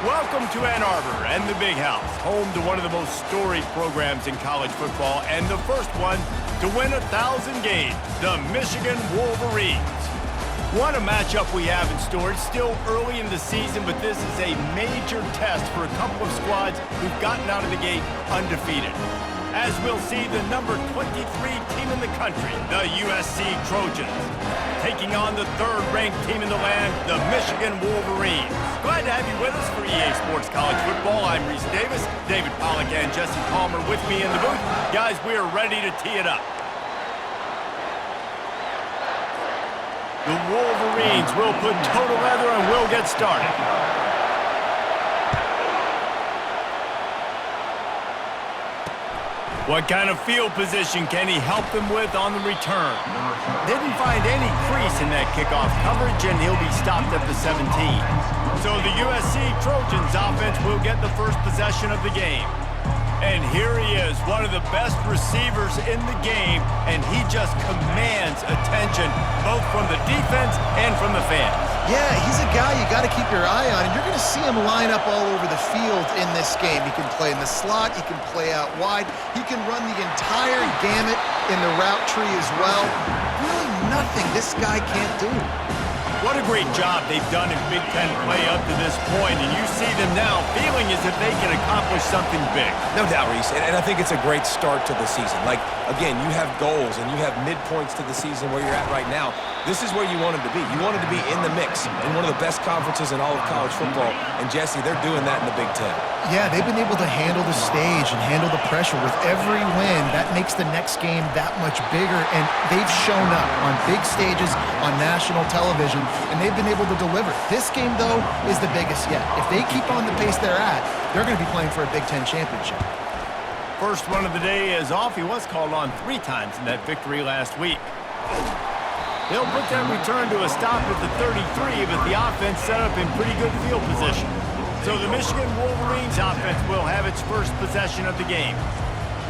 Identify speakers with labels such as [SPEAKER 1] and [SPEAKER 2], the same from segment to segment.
[SPEAKER 1] Welcome to Ann Arbor and the Big House, home to one of the most storied programs in college football and the first one to win 1,000 games, the Michigan Wolverines. What a matchup we have in store. It's still early in the season, but this is a major test for a couple of squads who've gotten out of the gate undefeated. As we'll see, the number 23 team in the country, the USC Trojans, taking on the third-ranked team in the land, the Michigan Wolverines. Glad to have you with us for EA Sports College Football. I'm Reese Davis, David Pollack and Jesse Palmer with me in the booth. Guys, we are ready to tee it up. The Wolverines will put total leather and we'll get started. What kind of field position can he help them with on the return? Didn't find any crease in that kickoff coverage, and he'll be stopped at the 17. So the USC Trojans offense will get the first possession of the game. And here he is, one of the best receivers in the game, and he just commands attention, both from the defense and from the fans.
[SPEAKER 2] Yeah, he's a guy you got to keep your eye on, and you're going to see him line up all over the field in this game. He can play in the slot, he can play out wide, he can run the entire gamut in the route tree as well. Really nothing this guy can't do.
[SPEAKER 1] What a great job they've done in Big Ten play up to this point, and you see them now feeling as if they can accomplish something big.
[SPEAKER 3] No doubt, Reese, and I think it's a great start to the season. Like, again, you have goals and you have midpoints to the season where you're at right now. This is where you want them to be. You want them to be in the mix in one of the best conferences in all of college football, and Jesse, they're doing that in the Big Ten.
[SPEAKER 2] Yeah, they've been able to handle the stage and handle the pressure with every win. That makes the next game that much bigger, and they've shown up on big stages on national television, and they've been able to deliver. This game, though, is the biggest yet. If they keep on the pace they're at, they're going to be playing for a Big Ten championship.
[SPEAKER 1] First one of the day is off. He was called on 3 times in that victory last week. They'll put that return to a stop at the 33, but the offense set up in pretty good field position. So the Michigan Wolverines offense will have its first possession of the game.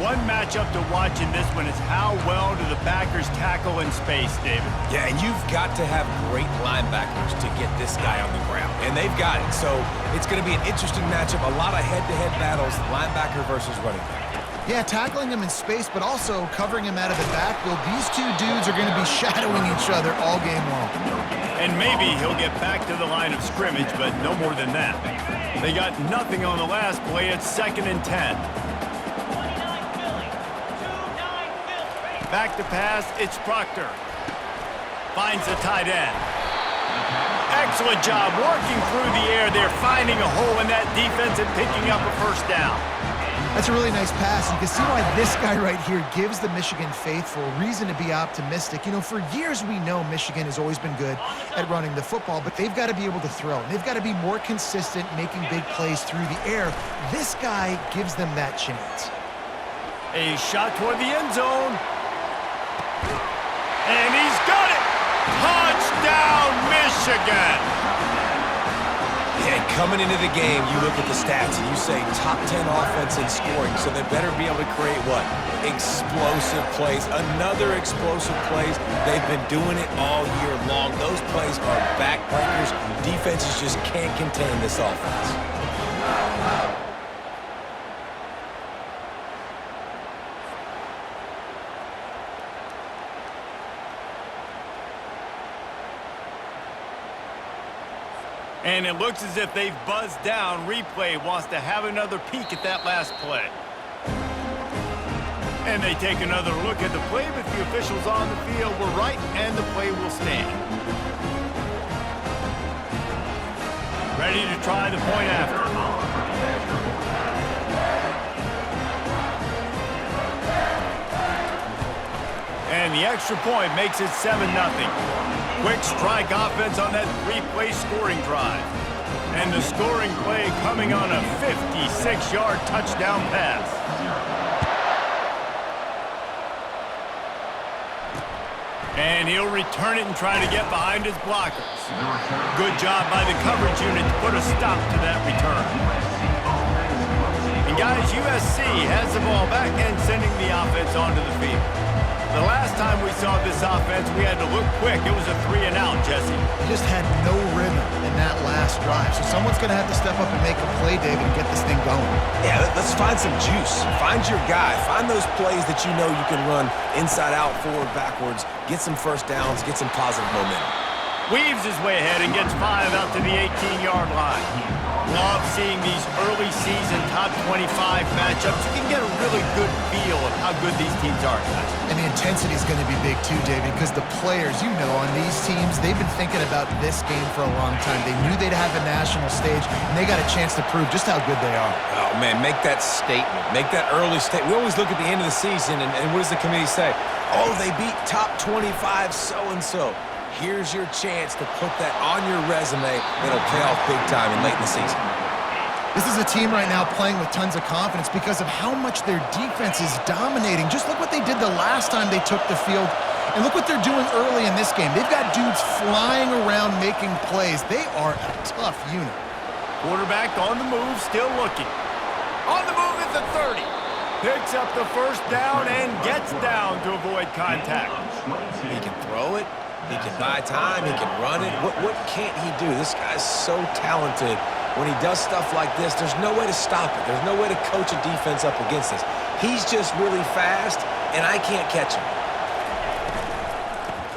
[SPEAKER 1] One matchup to watch in this one is how well do the backers tackle in space, David?
[SPEAKER 3] Yeah, and you've got to have great linebackers to get this guy on the ground, and they've got it. So it's going to be an interesting matchup, a lot of head-to-head battles, linebacker versus running back.
[SPEAKER 2] Yeah, tackling him in space, but also covering him out of the backfield. These two dudes are going to be shadowing each other all game long.
[SPEAKER 1] And maybe he'll get back to the line of scrimmage, but no more than that. They got nothing on the last play. It's 2nd and 10. Back to pass, it's Proctor. Finds the tight end. Excellent job working through the air. They're finding a hole in that defense and picking up a first down.
[SPEAKER 2] That's a really nice pass. You can see why this guy right here gives the Michigan faithful reason to be optimistic. You know, for years we know Michigan has always been good at running the football, but they've got to be able to throw. And they've got to be more consistent making big plays through the air. This guy gives them that chance.
[SPEAKER 1] A shot toward the end zone. And he's got it! Touchdown, Michigan!
[SPEAKER 3] Yeah, coming into the game, you look at the stats and you say top 10 offense in scoring, so they better be able to create what? Explosive plays. Another explosive plays. They've been doing it all year long. Those plays are backbreakers. Defenses just can't contain this offense.
[SPEAKER 1] And it looks as if they've buzzed down. Replay wants to have another peek at that last play. And they take another look at the play, but the officials on the field were right, and the play will stand. Ready to try the point after. And the extra point makes it 7-0. Quick strike offense on that 3-play scoring drive. And the scoring play coming on a 56-yard touchdown pass. And he'll return it and try to get behind his blockers. Good job by the coverage unit to put a stop to that return. And guys, USC has the ball back and sending the offense onto the field. The last time we saw this offense, we had to look quick. It was a 3-and-out, Jesse.
[SPEAKER 2] They just had no rhythm. in that last drive. So someone's going to have to step up and make a play, David, and get this thing going.
[SPEAKER 3] Yeah, let's find some juice. Find your guy. Find those plays that you know you can run inside out, forward, backwards, get some first downs, get some positive momentum.
[SPEAKER 1] Weaves his way ahead and gets 5 out to the 18-yard line. Love seeing these early season top 25 matchups. You can get a really good feel of how good these teams are.
[SPEAKER 2] And the intensity is going to be big too, David, because the players, you know, on these teams, they've been thinking about this game for a long time. They knew they'd have a national stage, and they got a chance to prove just how good they are.
[SPEAKER 3] Oh, man, make that statement. Make that early statement. We always look at the end of the season, and what does the committee say? Oh, they beat top 25 so-and-so. Here's your chance to put that on your resume that'll pay off big time and late in the season.
[SPEAKER 2] This is a team right now playing with tons of confidence because of how much their defense is dominating. Just look what they did the last time they took the field, and look what they're doing early in this game. They've got dudes flying around making plays. They are a tough unit.
[SPEAKER 1] Quarterback on the move, still looking. On the move at the 30. Picks up the first down and gets down to avoid contact.
[SPEAKER 3] He can throw it. He can buy time. He can run it. What can't he do? This guy's so talented. When he does stuff like this, there's no way to stop it. There's no way to coach a defense up against this. He's just really fast, and I can't catch him.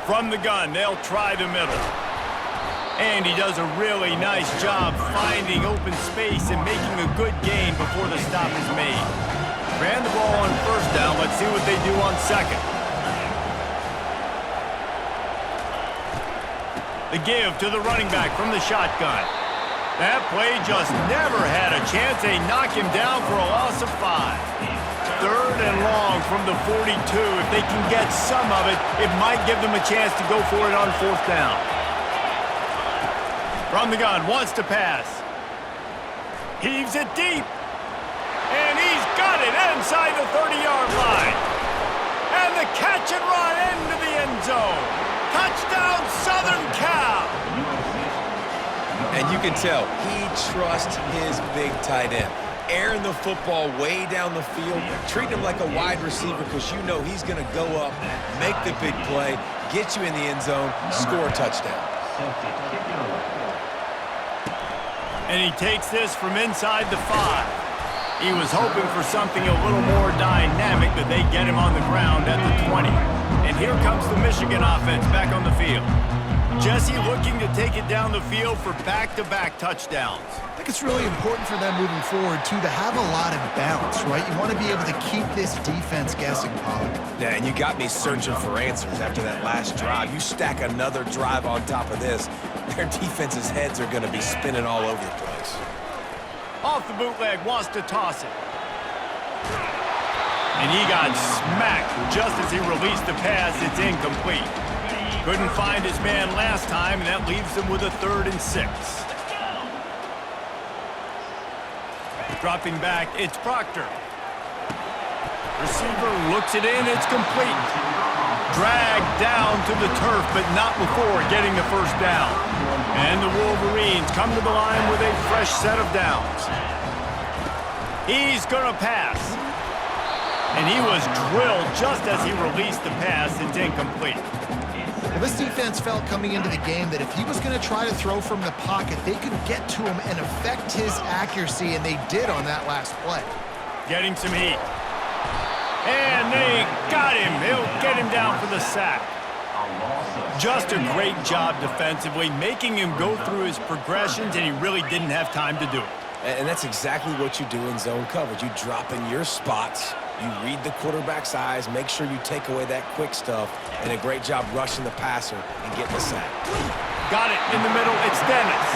[SPEAKER 1] From the gun, they'll try the middle. And he does a really nice job finding open space and making a good gain before the stop is made. Ran the ball on first down. Let's see what they do on second. The give to the running back from the shotgun. That play just never had a chance. They knock him down for a loss of 5. 3rd and long from the 42. If they can get some of it, it might give them a chance to go for it on 4th down. From the gun, wants to pass. Heaves it deep. And he's got it inside the 30-yard line. And the catch and run into the end zone. Touchdown, Southern Cal!
[SPEAKER 3] And you can tell he trusts his big tight end. Airing the football way down the field, treating him like a wide receiver because you know he's going to go up, make the big play, get you in the end zone, score a touchdown.
[SPEAKER 1] And he takes this from inside the 5. He was hoping for something a little more dynamic, but they get him on the ground at the 20. And here comes the Michigan offense back on the field. Jesse looking to take it down the field for back-to-back touchdowns.
[SPEAKER 2] I think it's really important for them moving forward, too, to have a lot of balance, right? You want to be able to keep this defense guessing, Pollard.
[SPEAKER 3] Yeah, and you got me searching for answers after that last drive. You stack another drive on top of this, their defense's heads are going to be spinning all over the place.
[SPEAKER 1] Off the bootleg, wants to toss it. And he got smacked just as he released the pass. It's incomplete. Couldn't find his man last time, and that leaves him with a 3rd and 6. Dropping back, it's Proctor. Receiver looks it in, it's complete. Dragged down to the turf, but not before getting the first down. And the Wolverines come to the line with a fresh set of downs. He's gonna pass. And he was drilled just as he released the pass. It's incomplete.
[SPEAKER 2] Well, this defense felt coming into the game that if he was going to try to throw from the pocket, they could get to him and affect his accuracy, and they did on that last play.
[SPEAKER 1] Getting some heat. And they got him. He'll get him down for the sack. Just a great job defensively, making him go through his progressions, and he really didn't have time to do it.
[SPEAKER 3] And that's exactly what you do in zone coverage. You drop in your spots, you read the quarterback's eyes, make sure you take away that quick stuff, and a great job rushing the passer and getting the sack.
[SPEAKER 1] Got it in the middle. It's Dennis.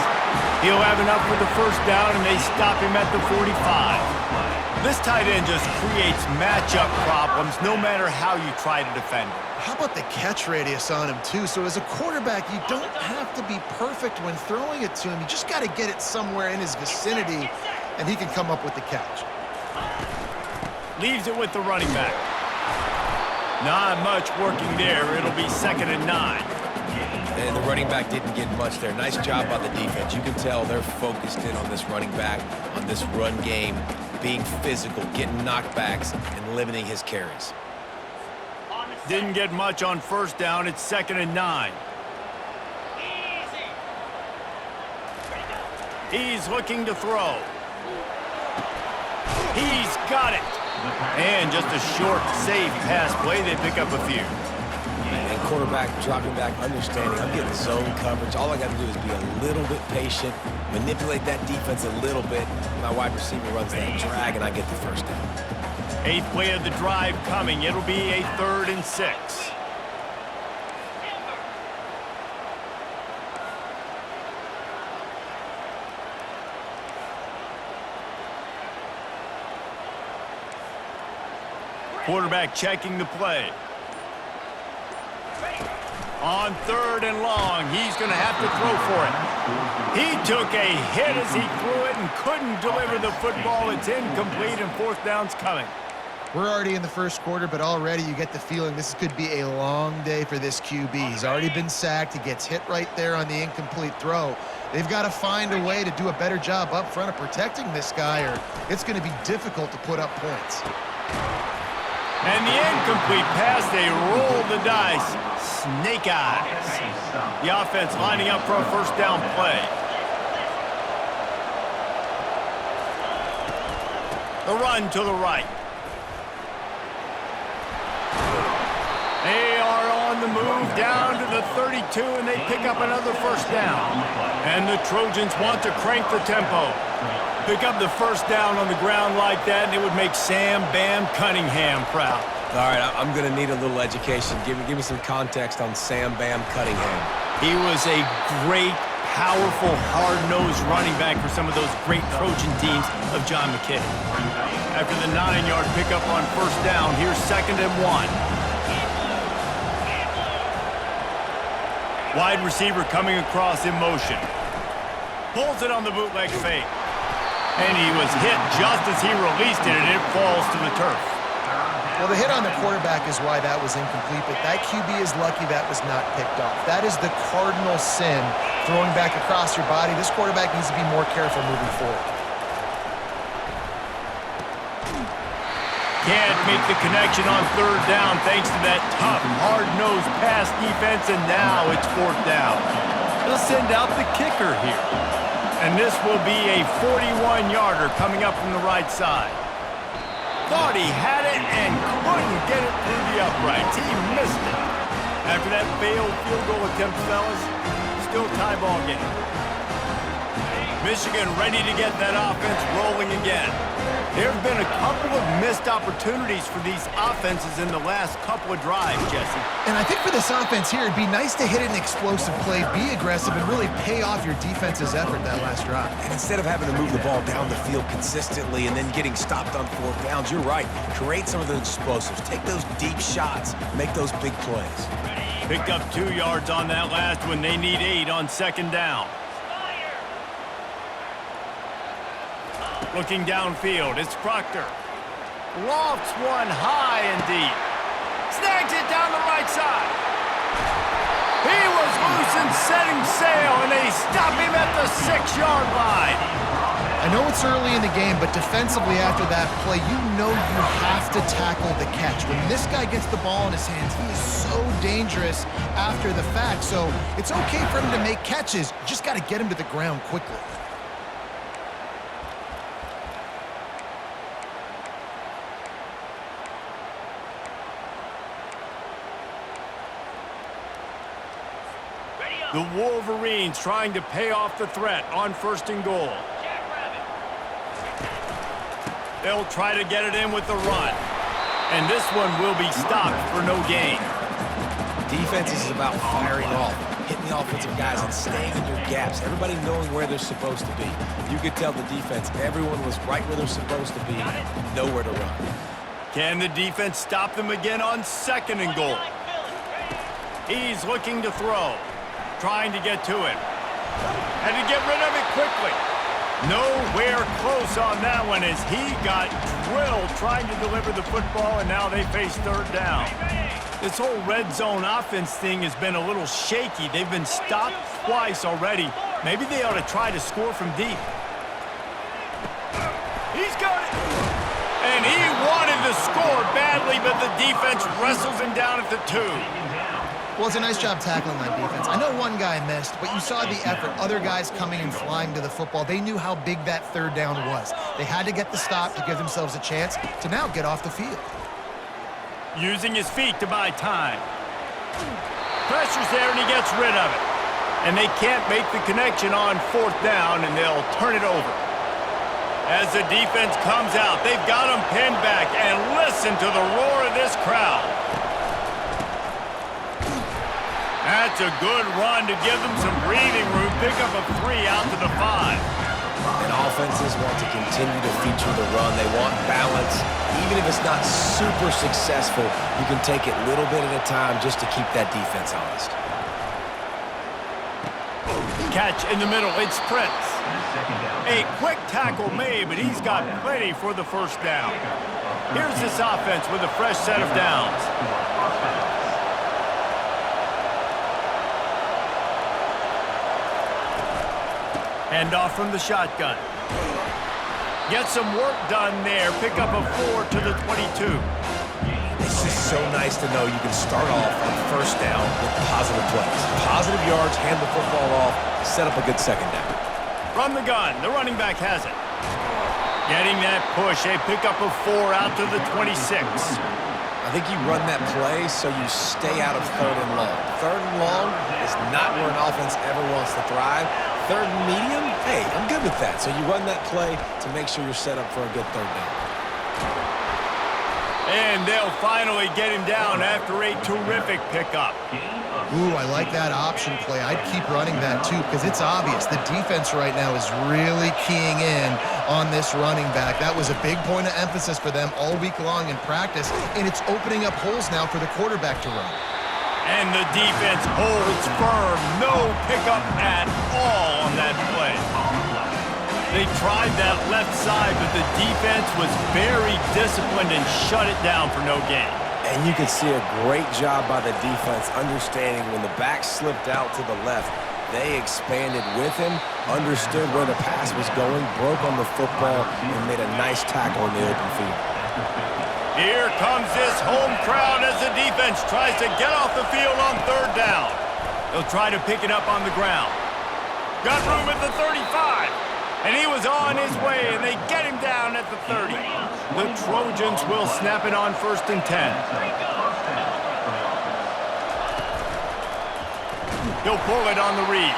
[SPEAKER 1] He'll have enough for the first down, and they stop him at the 45. This tight end just creates matchup problems no matter how you try to defend him.
[SPEAKER 2] How about the catch radius on him, too? So as a quarterback, you don't have to be perfect when throwing it to him. You just got to get it somewhere in his vicinity, and he can come up with the catch.
[SPEAKER 1] Leaves it with the running back. Not much working there. It'll be 2nd and 9.
[SPEAKER 3] And the running back didn't get much there. Nice job by the defense. You can tell they're focused in on this running back, on this run game, being physical, getting knockbacks, and limiting his carries.
[SPEAKER 1] Didn't get much on first down. It's 2nd and 9. He's looking to throw. He's got it. And just a short, safe pass play. They pick up a few.
[SPEAKER 3] And quarterback dropping back, understanding I'm getting zone coverage. All I got to do is be a little bit patient, manipulate that defense a little bit. My wide receiver runs that drag, and I get the first down.
[SPEAKER 1] 8th play of the drive coming. It'll be a 3rd and 6. Quarterback checking the play. On 3rd and long, he's going to have to throw for it. He took a hit as he threw it and couldn't deliver the football. It's incomplete, and 4th down's coming.
[SPEAKER 2] We're already in the first quarter, but already you get the feeling this could be a long day for this QB. He's already been sacked. He gets hit right there on the incomplete throw. They've got to find a way to do a better job up front of protecting this guy, or it's going to be difficult to put up points.
[SPEAKER 1] And the incomplete pass, they roll the dice. Snake eyes. The offense lining up for a 1st down play. The run to the right. They are on the move down to the 32, and they pick up another 1st down. And the Trojans want to crank the tempo. Pick up the 1st down on the ground like that, and it would make Sam Bam Cunningham proud.
[SPEAKER 3] All right, I'm going to need a little education. Give me some context on Sam Bam Cunningham.
[SPEAKER 1] He was a great, powerful, hard-nosed running back for some of those great Trojan teams of John McKay. After the 9-yard pickup on 1st down, here's 2nd and 1. Wide receiver coming across in motion. Pulls it on the bootleg fake. And he was hit just as he released it, and it falls to the turf.
[SPEAKER 2] Well, the hit on the quarterback is why that was incomplete, but that QB is lucky that was not picked off. That is the cardinal sin, throwing back across your body. This quarterback needs to be more careful moving forward.
[SPEAKER 1] Can't make the connection on 3rd down thanks to that tough, hard-nosed pass defense, and now it's 4th down. They'll send out the kicker here. And this will be a 41-yarder coming up from the right side. Thought he had it and couldn't get it through the uprights. He missed it. After that failed field goal attempt, fellas, still tie ball game. Michigan ready to get that offense rolling again. There have been a couple of missed opportunities for these offenses in the last couple of drives, Jesse.
[SPEAKER 2] And I think for this offense here, it'd be nice to hit an explosive play, be aggressive, and really pay off your defense's effort that last drive.
[SPEAKER 3] And instead of having to move the ball down the field consistently and then getting stopped on 4th downs, you're right. Create some of those explosives. Take those deep shots. Make those big plays.
[SPEAKER 1] Picked up 2 yards on that last one. They need 8 on 2nd down. Looking downfield, it's Proctor. Lofts one high and deep. Snags it down the right side. He was loose and setting sail, and they stop him at the 6-yard line.
[SPEAKER 2] I know it's early in the game, but defensively after that play, you know you have to tackle the catch. When this guy gets the ball in his hands, he is so dangerous after the fact. So it's okay for him to make catches. You just got to get him to the ground quickly.
[SPEAKER 1] The Wolverines trying to pay off the threat on 1st and goal. They'll try to get it in with the run. And this one will be stopped for no gain.
[SPEAKER 3] Defense is about firing off, hitting the offensive guys and staying in your gaps. Everybody knowing where they're supposed to be. You could tell the defense, everyone was right where they're supposed to be, nowhere to run.
[SPEAKER 1] Can the defense stop them again on 2nd and goal? He's looking to throw. Trying to get to it. And to get rid of it quickly. Nowhere close on that one as he got drilled trying to deliver the football, and now they face 3rd down. This whole red zone offense thing has been a little shaky. They've been stopped twice already. Maybe they ought to try to score from deep. He's got it. And he wanted to score badly, but the defense wrestles him down at the 2.
[SPEAKER 2] Well, it's a nice job tackling that defense. I know one guy missed, but you saw the effort. Other guys coming and flying to the football. They knew how big that third down was. They had to get the stop to give themselves a chance to now get off the field.
[SPEAKER 1] Using his feet to buy time. Pressure's there, and he gets rid of it. And they can't make the connection on fourth down, and they'll turn it over. As the defense comes out, they've got them pinned back, and listen to the roar of this crowd. That's a good run to give them some breathing room. Pick up a 3 out to the 5.
[SPEAKER 3] And offenses want to continue to feature the run. They want balance. Even if it's not super successful, you can take it little bit at a time just to keep that defense honest.
[SPEAKER 1] Catch in the middle, it's Prince. A quick tackle made, but he's got plenty for the first down. Here's this offense with a fresh set of downs. Hand off from the shotgun. Get some work done there. Pick up a 4 to the 22.
[SPEAKER 3] It's just so nice to know you can start off on first down with positive plays. Positive yards, hand the football off, set up a good second down.
[SPEAKER 1] From the gun, the running back has it. Getting that push, they pick up a 4 out to the 26.
[SPEAKER 3] I think you run that play so you stay out of third and long. Third and long is not where an offense ever wants to thrive. Third and medium, hey, I'm good with that. So you run that play to make sure you're set up for a good third down.
[SPEAKER 1] And they'll finally get him down after a terrific pickup.
[SPEAKER 2] Ooh, I like that option play. I'd keep running that too because it's obvious. The defense right now is really keying in on this running back. That was a big point of emphasis for them all week long in practice, and it's opening up holes now for the quarterback to run.
[SPEAKER 1] And the defense holds firm. No pickup at all on that play. They tried that left side, but the defense was very disciplined and shut it down for no gain.
[SPEAKER 3] And you can see a great job by the defense understanding when the back slipped out to the left, they expanded with him, understood where the pass was going, broke on the football, and made a nice tackle in the open field.
[SPEAKER 1] Here comes this home crowd as the defense tries to get off the field on third down. They'll try to pick it up on the ground. Got room at the 35. And he was on his way, and they get him down at the 30. The Trojans will snap it on 1st and 10. He'll pull it on the read.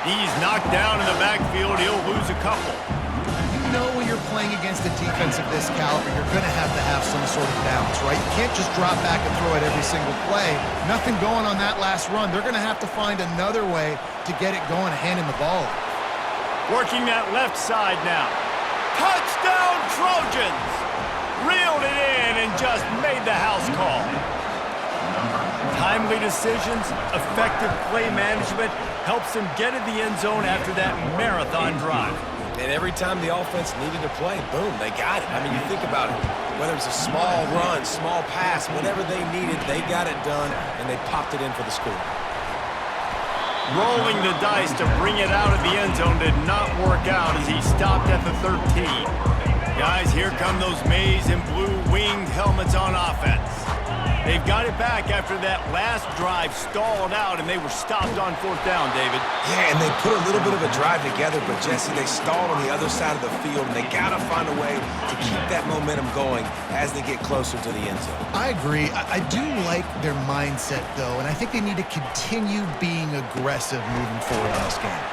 [SPEAKER 1] He's knocked down in the backfield. He'll lose a couple.
[SPEAKER 2] You know when you're playing against a defense of this caliber, you're going to have some sort of balance, right? You can't just drop back and throw it every single play. Nothing going on that last run. They're going to have to find another way to get it going, handing the ball.
[SPEAKER 1] Working that left side now. Touchdown, Trojans! Reeled it in and just made the house call. Timely decisions, effective play management helps them get in the end zone after that marathon drive.
[SPEAKER 3] And every time the offense needed to play, boom, they got it. I mean, you think about it. Whether it's a small run, small pass, whatever they needed, they got it done, and they popped it in for the score.
[SPEAKER 1] Rolling the dice to bring it out of the end zone did not work out as he stopped at the 13. Guys, here come those maize and blue winged helmets on offense. They've got it back after that last drive stalled out, and they were stopped on fourth down, David.
[SPEAKER 3] Yeah, and they put a little bit of a drive together, but, Jesse, they stalled on the other side of the field, and they got to find a way to keep that momentum going as they get closer to the end zone.
[SPEAKER 2] I agree. I do like their mindset, though, and I think they need to continue being aggressive moving forward in this game.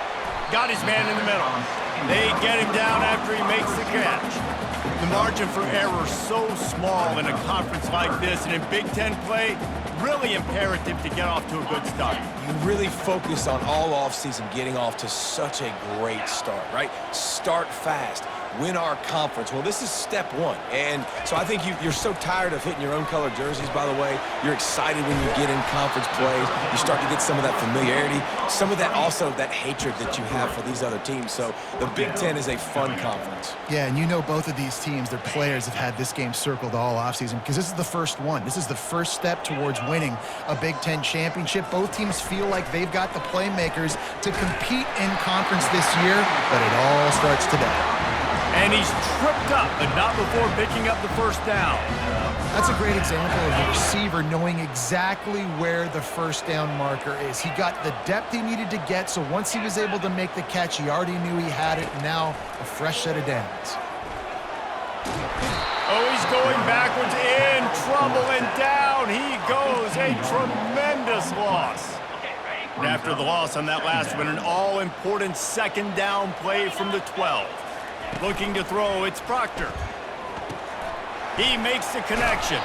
[SPEAKER 1] Got his man in the middle. They get him down after he makes the catch. The margin for error so small in a conference like this, and in Big Ten play, really imperative to get off to a good start.
[SPEAKER 3] You really focus on all offseason getting off to such a great start, right? Start fast. Win our conference. Well, this is step one. And so I think you're so tired of hitting your own color jerseys, by the way. You're excited when you get in conference plays. You start to get some of that familiarity, some of that also that hatred that you have for these other teams. So the Big Ten is a fun conference.
[SPEAKER 2] Yeah, and you know both of these teams, their players have had this game circled all offseason because this is the first one. This is the first step towards winning a Big Ten championship. Both teams feel like they've got the playmakers to compete in conference this year, but it all starts today.
[SPEAKER 1] And he's tripped up, but not before picking up the first down.
[SPEAKER 2] That's a great example of the receiver knowing exactly where the first down marker is. He got the depth he needed to get, so once he was able to make the catch, he already knew he had it, and now a fresh set of downs.
[SPEAKER 1] Oh, he's going backwards, in trouble, and down he goes. A tremendous loss. And after the loss on that last one, an all-important second down play from the 12. Looking to throw, it's Proctor. He makes the connection.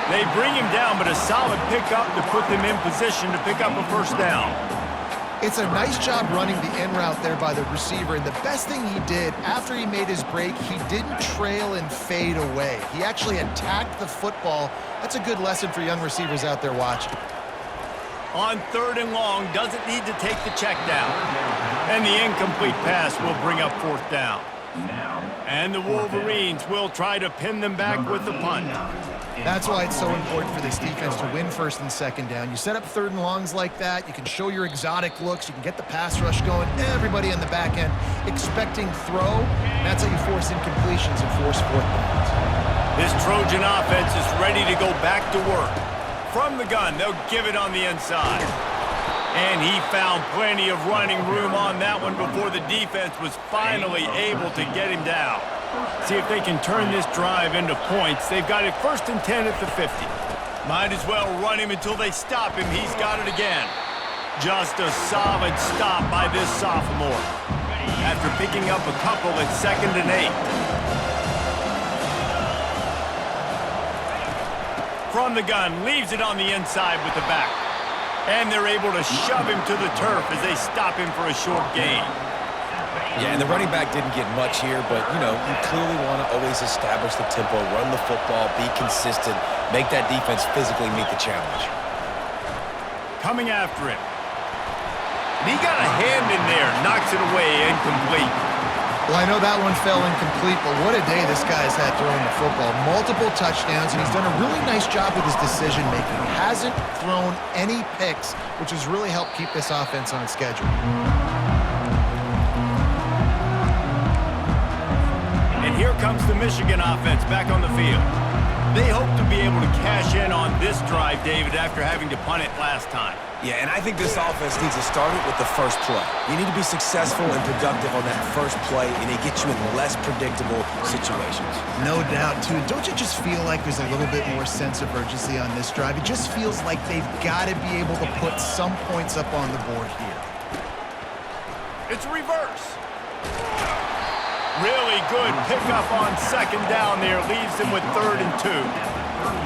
[SPEAKER 1] They bring him down, but a solid pickup to put them in position to pick up a first down.
[SPEAKER 2] It's a nice job running the in route there by the receiver, and the best thing he did after he made his break, he didn't trail and fade away. He actually attacked the football. That's a good lesson for young receivers out there watching.
[SPEAKER 1] On 3rd and long, doesn't need to take the check down. And the incomplete pass will bring up 4th down. And the Wolverines will try to pin them back with the punt.
[SPEAKER 2] That's why it's so important for this defense to win 1st and 2nd down. You set up 3rd and longs like that, you can show your exotic looks, you can get the pass rush going, everybody on the back end expecting throw. That's how you force incompletions and force 4th downs.
[SPEAKER 1] This Trojan offense is ready to go back to work. From the gun, they'll give it on the inside. And he found plenty of running room on that one before the defense was finally able to get him down. See if they can turn this drive into points. They've got it 1st and 10 at the 50. Might as well run him until they stop him. He's got it again. Just a solid stop by this sophomore. After picking up a couple at 2nd and 8. From the gun, leaves it on the inside with the back. And they're able to shove him to the turf as they stop him for a short gain.
[SPEAKER 3] Yeah, and the running back didn't get much here, but, you know, you clearly want to always establish the tempo, run the football, be consistent, make that defense physically meet the challenge.
[SPEAKER 1] Coming after him. And he got a hand in there, knocks it away, incomplete.
[SPEAKER 2] Well, I know that one fell incomplete, but what a day this guy's had throwing the football. Multiple touchdowns, and he's done a really nice job with his decision-making. Hasn't thrown any picks, which has really helped keep this offense on its schedule.
[SPEAKER 1] And here comes the Michigan offense back on the field. They hope to be able to cash in on this drive, David, after having to punt it last time.
[SPEAKER 3] Yeah, and I think this offense needs to start it with the first play. You need to be successful and productive on that first play, and it gets you in less predictable situations.
[SPEAKER 2] No doubt, too. Don't you just feel like there's a little bit more sense of urgency on this drive? It just feels like they've got to be able to put some points up on the board here.
[SPEAKER 1] It's reverse. Really good pickup on 2nd down there. Leaves them with 3rd and 2.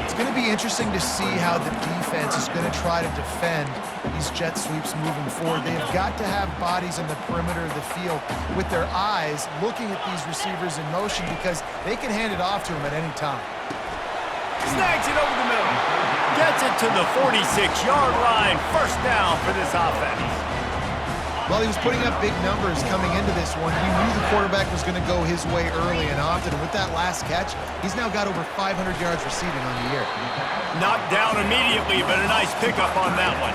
[SPEAKER 2] It's going to be interesting to see how the defense is going to try to defend these jet sweeps moving forward. They've got to have bodies in the perimeter of the field with their eyes looking at these receivers in motion because they can hand it off to them at any time.
[SPEAKER 1] Snags it over the middle. Gets it to the 46-yard line. 1st down for this offense.
[SPEAKER 2] Well, he was putting up big numbers coming into this one. He knew the quarterback was going to go his way early and often. And with that last catch, he's now got over 500 yards receiving on the year.
[SPEAKER 1] Knocked down immediately, but a nice pickup on that one.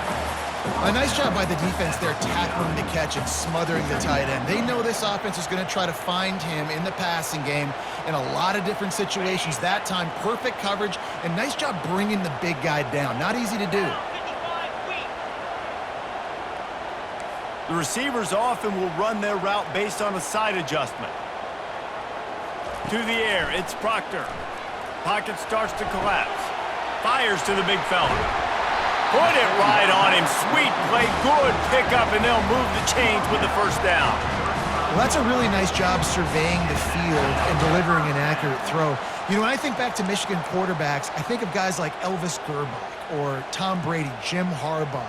[SPEAKER 2] A nice job by the defense there, tackling the catch and smothering the tight end. They know this offense is going to try to find him in the passing game in a lot of different situations. That time, perfect coverage, and nice job bringing the big guy down. Not easy to do.
[SPEAKER 1] The receivers often will run their route based on a side adjustment. To the air, it's Proctor. Pocket starts to collapse. Fires to the big fella. Put it right on him. Sweet play, good pickup, and they'll move the chains with the 1st down.
[SPEAKER 2] Well, that's a really nice job surveying the field and delivering an accurate throw. You know, when I think back to Michigan quarterbacks, I think of guys like Elvis Gerbach or Tom Brady, Jim Harbaugh,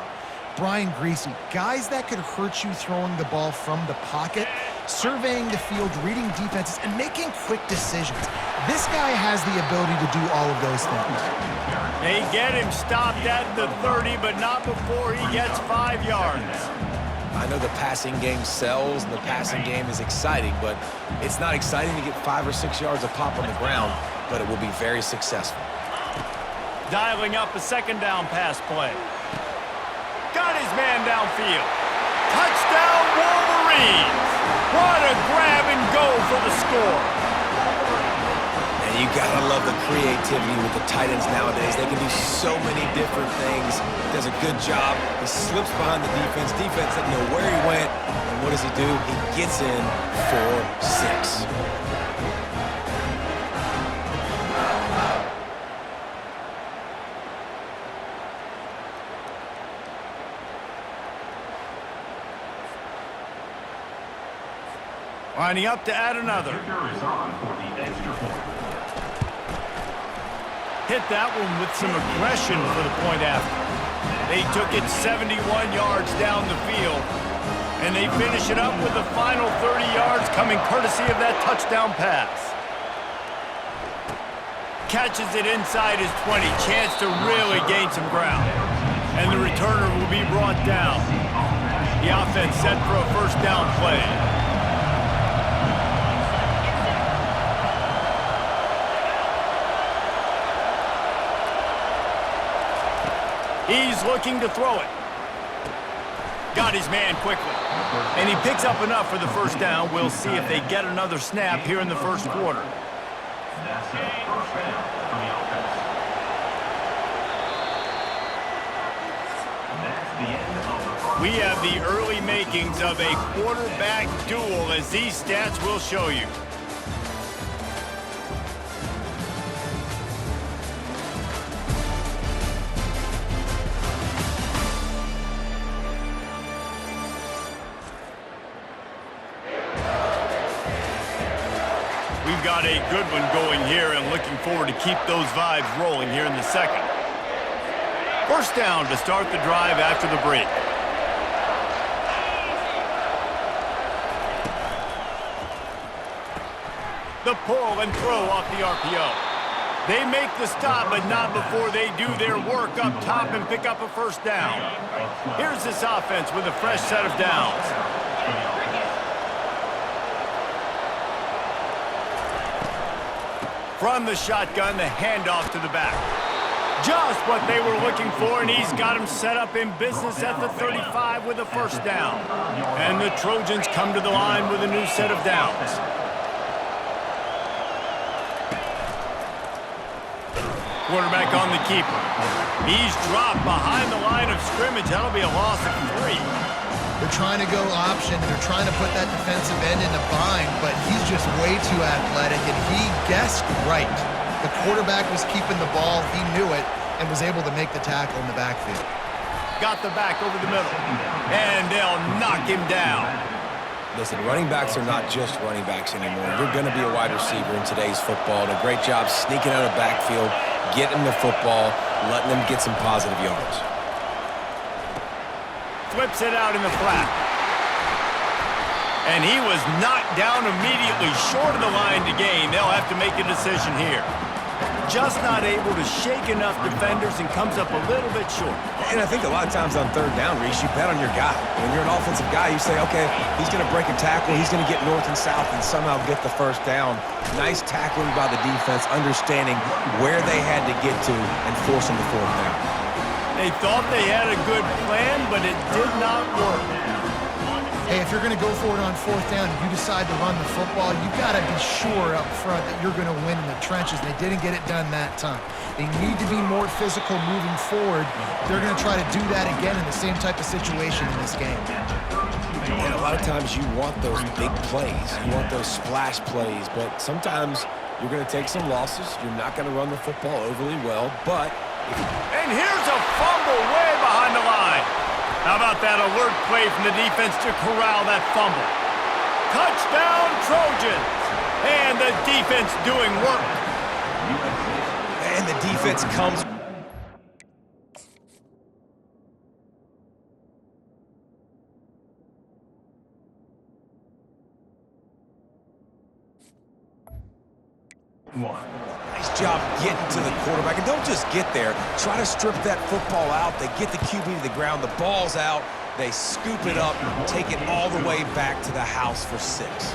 [SPEAKER 2] Brian Greasy, guys that could hurt you throwing the ball from the pocket, surveying the field, reading defenses, and making quick decisions. This guy has the ability to do all of those things.
[SPEAKER 1] They get him stopped at the 30, but not before he gets 5 yards.
[SPEAKER 3] I know the passing game sells and the passing game is exciting, but it's not exciting to get 5 or 6 yards of pop on the ground, but it will be very successful.
[SPEAKER 1] Dialing up a 2nd down pass play. Got his man downfield. Touchdown, Wolverines! What a grab and go for the score.
[SPEAKER 3] And you gotta love the creativity with the tight ends nowadays. They can do so many different things. Does a good job. He slips behind the defense. Defense doesn't know where he went. And what does he do? He gets in for 6.
[SPEAKER 1] Lining up to add another. Hit that one with some aggression for the point after. They took it 71 yards down the field, and they finish it up with the final 30 yards coming courtesy of that touchdown pass. Catches it inside his 20, chance to really gain some ground. And the returner will be brought down. The offense set for a first down play. He's looking to throw it. Got his man quickly. And he picks up enough for the first down. We'll see if they get another snap here in the first quarter. We have the early makings of a quarterback duel, as these stats will show you. We've got a good one going here and looking forward to keep those vibes rolling here in the second. First down to start the drive after the break. The pull and throw off the RPO. They make the stop, but not before they do their work up top and pick up a first down. Here's this offense with a fresh set of downs. From the shotgun, the handoff to the back. Just what they were looking for, and he's got him set up in business at the 35 with a first down. And the Trojans come to the line with a new set of downs. Quarterback on the keeper. He's dropped behind the line of scrimmage. That'll be a loss of 3.
[SPEAKER 2] They're trying to go option. They're trying to put that defensive end in a bind, but he's just way too athletic, and he guessed right. The quarterback was keeping the ball. He knew it and was able to make the tackle in the backfield.
[SPEAKER 1] Got the back over the middle, and they'll knock him down.
[SPEAKER 3] Listen, running backs are not just running backs anymore. You're going to be a wide receiver in today's football. And a great job sneaking out of the backfield, getting the football, letting them get some positive yards.
[SPEAKER 1] Flips it out in the flat. And he was knocked down immediately short of the line to gain. They'll have to make a decision here. Just not able to shake enough defenders and comes up a little bit short.
[SPEAKER 3] And I think a lot of times on third down, Reese, you bet on your guy. When you're an offensive guy, you say, okay, he's going to break a tackle, he's going to get north and south and somehow get the first down. Nice tackling by the defense, understanding where they had to get to and forcing the fourth down.
[SPEAKER 2] They thought they had a good plan, but it did not work. Hey, if you're going to go for it on fourth down, you decide to run the football, you got to be sure up front that you're going to win in the trenches. They didn't get it done that time. They need to be more physical moving forward. They're going to try to do that again in the same type of situation in this game.
[SPEAKER 3] And a lot of times you want those big plays. You want those splash plays, but sometimes you're going to take some losses. You're not going to run the football overly well, but...
[SPEAKER 1] And here's a fumble way behind the line. How about that alert play from the defense to corral that fumble? Touchdown, Trojans! And the defense doing work.
[SPEAKER 3] And the defense comes... Nice job getting to the quarterback. And don't just get there. Try to strip that football out. They get the QB to the ground. The ball's out. They scoop it up, take it all the way back to the house for 6.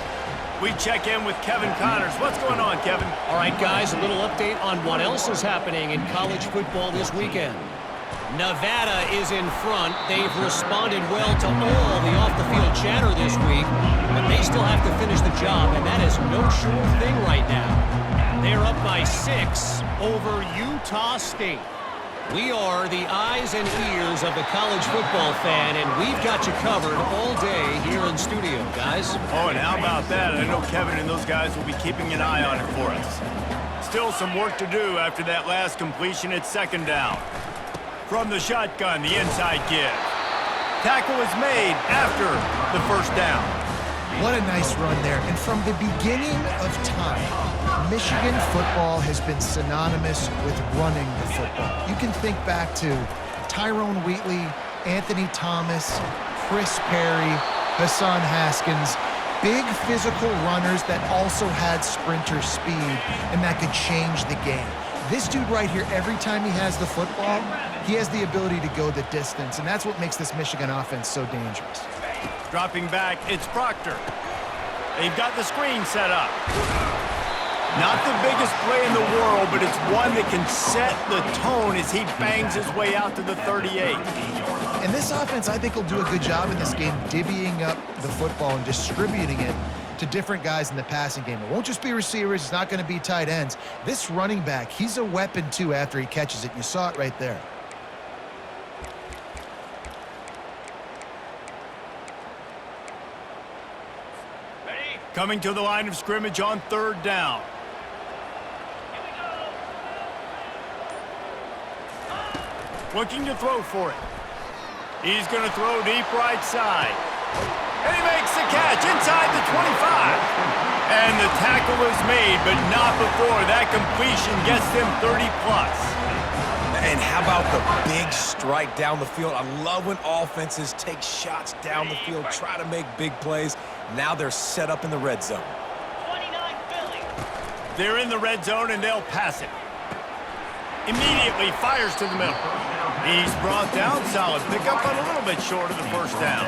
[SPEAKER 1] We check in with Kevin Connors. What's going on, Kevin?
[SPEAKER 4] All right, guys, a little update on what else is happening in college football this weekend. Nevada is in front. They've responded well to all the off-the-field chatter this week, but they still have to finish the job, and that is no sure thing right now. They're up by 6 over Utah State. We are the eyes and ears of the college football fan, and we've got you covered all day here in studio, guys.
[SPEAKER 1] Oh, and how about that? I know Kevin and those guys will be keeping an eye on it for us. Still some work to do after that last completion at second down. From the shotgun, the inside give. Tackle is made after the first down.
[SPEAKER 2] What a nice run there. And from the beginning of time, Michigan football has been synonymous with running the football. You can think back to Tyrone Wheatley, Anthony Thomas, Chris Perry, Hassan Haskins, big physical runners that also had sprinter speed and that could change the game. This dude right here, every time he has the football, he has the ability to go the distance, and that's what makes this Michigan offense so dangerous.
[SPEAKER 1] Dropping back, it's Proctor. They've got the screen set up. Not the biggest play in the world, but it's one that can set the tone as he bangs his way out to the 38.
[SPEAKER 2] And this offense, I think, will do a good job in this game divvying up the football and distributing it to different guys in the passing game. It won't just be receivers. It's not going to be tight ends. This running back, he's a weapon, too, after he catches it. You saw it right there.
[SPEAKER 1] Coming to the line of scrimmage on third down. Looking to throw for it. He's going to throw deep right side. And he makes the catch inside the 25. And the tackle is made, but not before that completion gets them 30-plus.
[SPEAKER 3] And how about the big strike down the field? I love when offenses take shots down the field, try to make big plays. Now they're set up in the red zone.
[SPEAKER 4] 29 Philly.
[SPEAKER 1] They're in the red zone, and they'll pass it. Immediately fires to the middle. He's brought down solid. Pick up on a little bit short of the first down.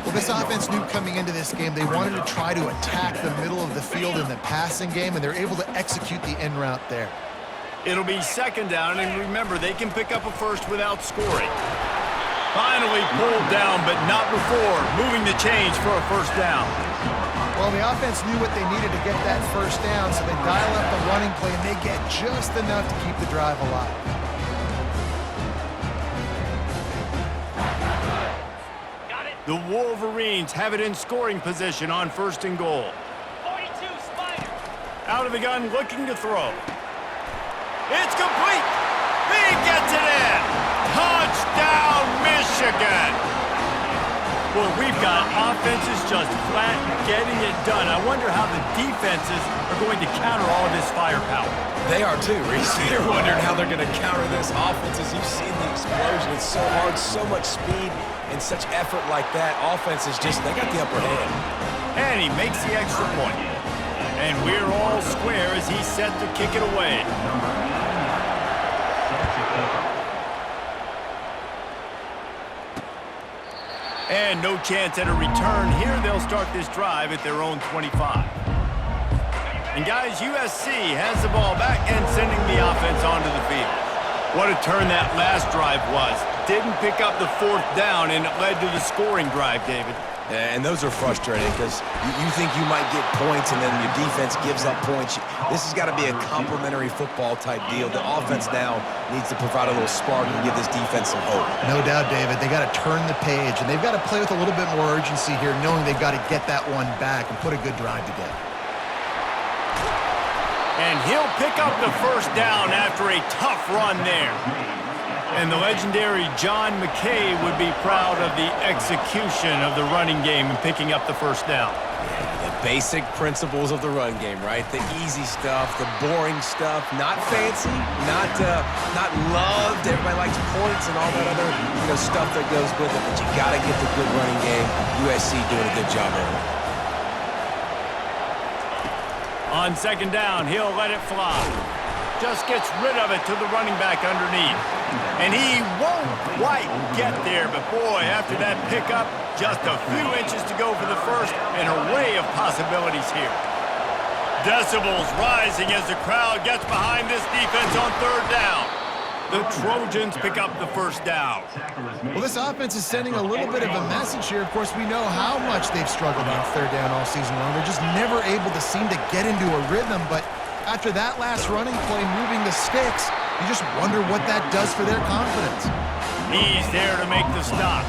[SPEAKER 2] Well, this offense knew coming into this game they wanted to try to attack the middle of the field in the passing game, and they're able to execute the in route there.
[SPEAKER 1] It'll be second down, and remember, they can pick up a first without scoring. Finally pulled down, but not before moving the chains for a first down.
[SPEAKER 2] Well, the offense knew what they needed to get that first down, so they dial up the running play, and they get just enough to keep the drive alive.
[SPEAKER 1] The Wolverines have it in scoring position on first and goal.
[SPEAKER 4] 42 Spider.
[SPEAKER 1] Out of the gun, looking to throw. It's complete. He gets it in. Touchdown, Michigan. Well, we've got offenses just flat getting it done. I wonder how the defenses are going to counter all of this firepower.
[SPEAKER 3] They are too, Reese. They're wondering how they're going to counter this. Offenses, you've seen the explosion. It's so hard, so much speed, and such effort like that. Offenses just, they got the upper hand.
[SPEAKER 1] And he makes the extra point. And we're all square as he's set to kick it away. And no chance at a return here. They'll start this drive at their own 25. And guys, USC has the ball back and sending the offense onto the field. What a turn that last drive was. Didn't pick up the fourth down, and it led to the scoring drive, David.
[SPEAKER 3] And those are frustrating because you think you might get points and then your defense gives up points. This has got to be a complementary football type deal. The offense now needs to provide a little spark and give this defense some hope.
[SPEAKER 2] No doubt, David. They got to turn the page, and they've got to play with a little bit more urgency here, knowing they've got to get that one back and put a good drive together.
[SPEAKER 1] And he'll pick up the first down after a tough run there. And the legendary John McKay would be proud of the execution of the running game and picking up the first down.
[SPEAKER 3] Yeah, the basic principles of the run game, right? The easy stuff, the boring stuff, not fancy, not loved. Everybody likes points and all that other stuff that goes with it. But you got to get the good running game. USC doing a good job of it.
[SPEAKER 1] On second down, he'll let it fly. Just gets rid of it to the running back underneath. And he won't quite get there, but boy, after that pickup, just a few inches to go for the first, an array of possibilities here. Decibels rising as the crowd gets behind this defense on third down. The Trojans pick up the first down.
[SPEAKER 2] Well, this offense is sending a little bit of a message here. Of course, we know how much they've struggled on third down all season long. They're just never able to seem to get into a rhythm, but after that last running play, moving the sticks, you just wonder what that does for their confidence.
[SPEAKER 1] He's there to make the stop.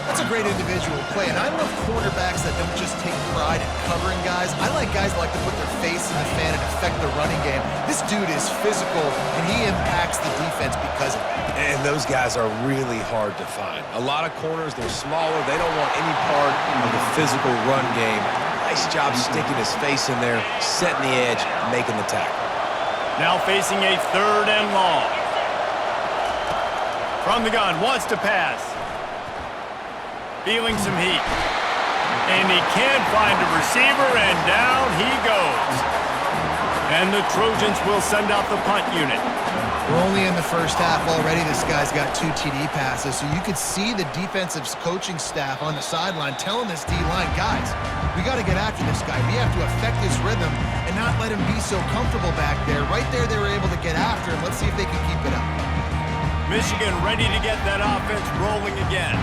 [SPEAKER 2] That's a great individual play, and I love quarterbacks that don't just take pride in covering guys. I like guys that like to put their face in the fan and affect the running game. This dude is physical, and he impacts the defense because of it.
[SPEAKER 3] And those guys are really hard to find. A lot of corners, they're smaller. They don't want any part of the physical run game. Nice job sticking his face in there, setting the edge, making the tackle.
[SPEAKER 1] Now facing a 3rd and long. From the gun, wants to pass. Feeling some heat. And he can't find a receiver, and down he goes. And the Trojans will send out the punt unit.
[SPEAKER 2] We're only in the first half already. This guy's got 2 TD passes, so you could see the defensive coaching staff on the sideline telling this D-line, guys, we got to get after this guy. We have to affect his rhythm and not let him be so comfortable back there. Right there, they were able to get after him. Let's see if they can keep it up.
[SPEAKER 1] Michigan ready to get that offense rolling again.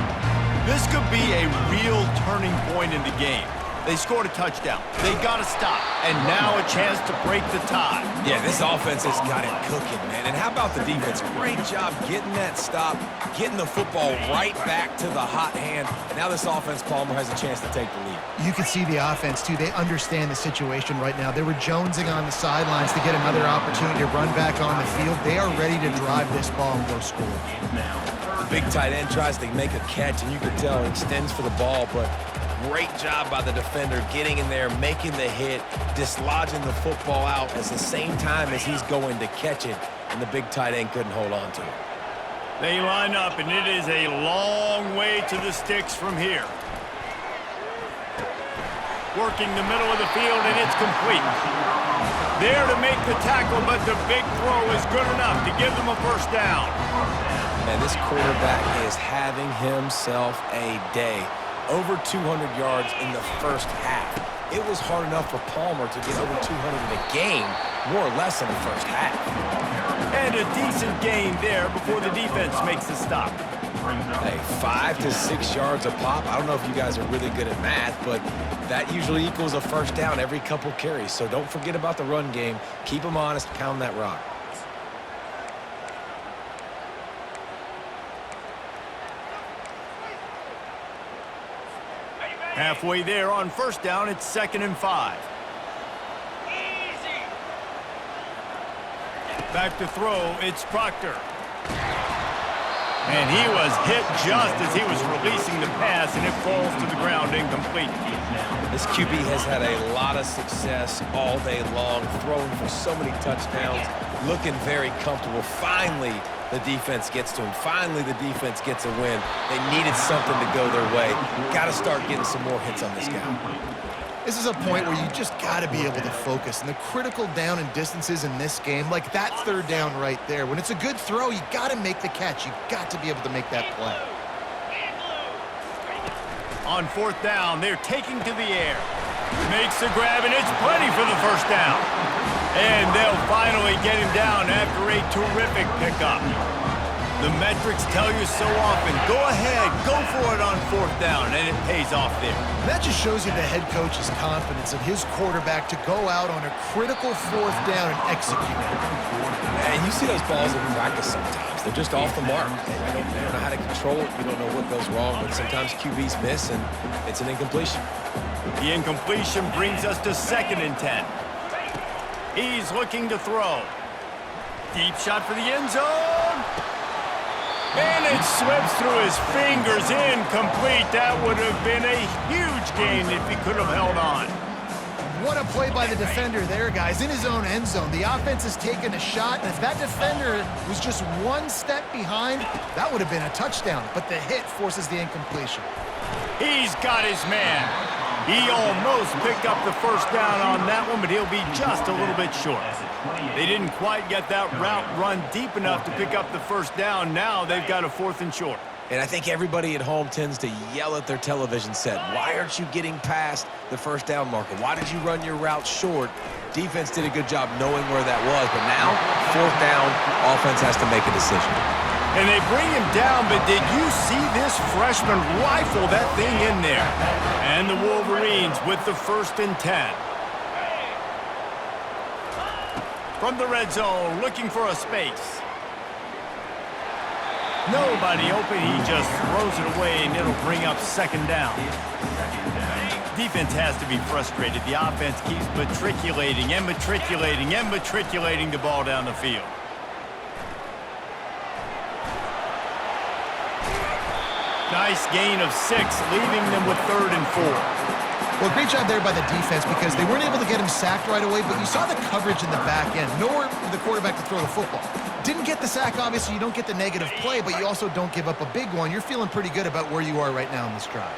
[SPEAKER 1] This could be a real turning point in the game. They scored a touchdown. They got to stop. And now a chance to break the tie.
[SPEAKER 3] Yeah, this offense has got it cooking, man. And how about the defense? Great job getting that stop, getting the football right back to the hot hand. And now this offense, Palmer, has a chance to take the lead.
[SPEAKER 2] You can see the offense, too. They understand the situation right now. They were jonesing on the sidelines to get another opportunity to run back on the field. They are ready to drive this ball and go score.
[SPEAKER 3] The big tight end tries to make a catch, and you can tell he extends for the ball, but great job by the defender getting in there, making the hit, dislodging the football out at the same time as he's going to catch it, and the big tight end couldn't hold on to it.
[SPEAKER 1] They line up, and it is a long way to the sticks from here. Working the middle of the field, and it's complete. There to make the tackle, but the big throw is good enough to give them a first down.
[SPEAKER 3] Man, this quarterback is having himself a day. Over 200 yards in the first half. It was hard enough for Palmer to get over 200 in a game, more or less in the first half.
[SPEAKER 1] And a decent gain there before the defense makes the stop.
[SPEAKER 3] Hey, 5 to 6 yards a pop. I don't know if you guys are really good at math, but that usually equals a first down every couple carries. So don't forget about the run game. Keep them honest, pound that rock.
[SPEAKER 1] Halfway there on first down, it's 2nd and 5. Back to throw, it's Proctor. And he was hit just as he was releasing the pass, and it falls to the ground incomplete.
[SPEAKER 3] This QB has had a lot of success all day long, throwing for so many touchdowns, looking very comfortable. Finally, the defense gets to him. Finally, the defense gets a win. They needed something to go their way. Got to start getting some more hits on this guy.
[SPEAKER 2] This is a point where you just got to be able to focus. And the critical down and distances in this game, like that 3rd down right there, when it's a good throw, you got to make the catch. You got to be able to make that play.
[SPEAKER 1] On 4th down, they're taking to the air. Makes the grab, and it's plenty for the first down. And they'll finally get him down after a terrific pickup. The metrics tell you so often, go ahead, go for it on 4th down, and it pays off there.
[SPEAKER 2] That just shows you the head coach's confidence in his quarterback to go out on a critical 4th down and execute.
[SPEAKER 3] And you see those balls in practice sometimes. They're just off the mark. They don't know how to control it. You don't know what goes wrong, but sometimes QBs miss, and it's an incompletion.
[SPEAKER 1] The incompletion brings us to 2nd and 10. He's looking to throw. Deep shot for the end zone. And it slips through his fingers, incomplete. That would have been a huge gain if he could have held on.
[SPEAKER 2] What a play by the defender there, guys. In his own end zone, the offense has taken a shot, and if that defender was just one step behind, that would have been a touchdown. But the hit forces the incompletion.
[SPEAKER 1] He's got his man. He almost picked up the first down on that one, but he'll be just a little bit short. They didn't quite get that route run deep enough to pick up the first down. Now they've got a 4th and short.
[SPEAKER 3] And I think everybody at home tends to yell at their television set. Why aren't you getting past the first down marker? Why did you run your route short? Defense did a good job knowing where that was, but now, fourth down, offense has to make a decision.
[SPEAKER 1] And they bring him down, but did you see this freshman rifle that thing in there? And the Wolverines with the 1st and 10. From the red zone, looking for a space. Nobody open, he just throws it away, and it'll bring up 2nd down. Defense has to be frustrated. The offense keeps matriculating and matriculating and matriculating the ball down the field. Nice gain of 6, leaving them with 3rd and 4.
[SPEAKER 2] Well, great job there by the defense because they weren't able to get him sacked right away, but you saw the coverage in the back end. Nowhere for the quarterback to throw the football. Didn't get the sack, obviously. You don't get the negative play, but you also don't give up a big one. You're feeling pretty good about where you are right now in this drive.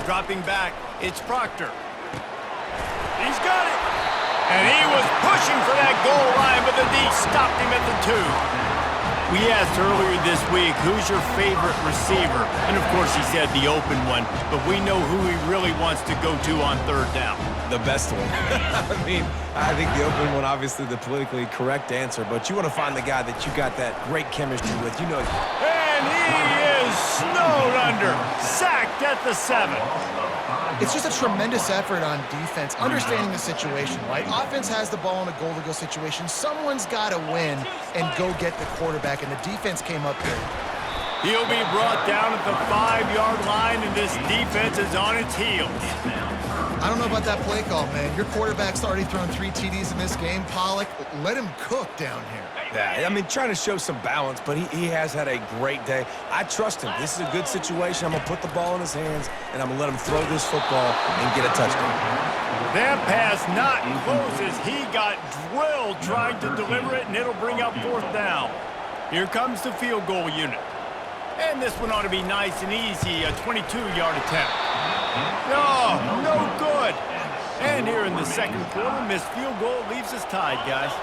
[SPEAKER 1] Dropping back, it's Proctor. He's got it. And he was pushing for that goal line, but the D stopped him at the 2. We asked earlier this week, who's your favorite receiver? And, of course, he said the open one, but we know who he really wants to go to on 3rd down.
[SPEAKER 3] The best one. I mean, I think the open one, obviously the politically correct answer, but you want to find the guy that you got that great chemistry with. You know.
[SPEAKER 1] And he is snowed under, sacked at the 7.
[SPEAKER 2] It's just a tremendous effort on defense, understanding the situation, right? Offense has the ball in a goal-to-go situation. Someone's got to win and go get the quarterback, and the defense came up big.
[SPEAKER 1] He'll be brought down at the 5-yard line, and this defense is on its heels.
[SPEAKER 2] I don't know about that play call, man. Your quarterback's already thrown 3 TDs in this game. Pollock, let him cook down here.
[SPEAKER 3] Yeah, I mean, trying to show some balance, but he has had a great day. I trust him. This is a good situation. I'm going to put the ball in his hands, and I'm going to let him throw this football and get a touchdown.
[SPEAKER 1] That pass not close as he got drilled trying to deliver it, and it'll bring up 4th down. Here comes the field goal unit. And this one ought to be nice and easy, a 22-yard attempt. No good. And here in the 2nd quarter, missed field goal leaves us tied, guys.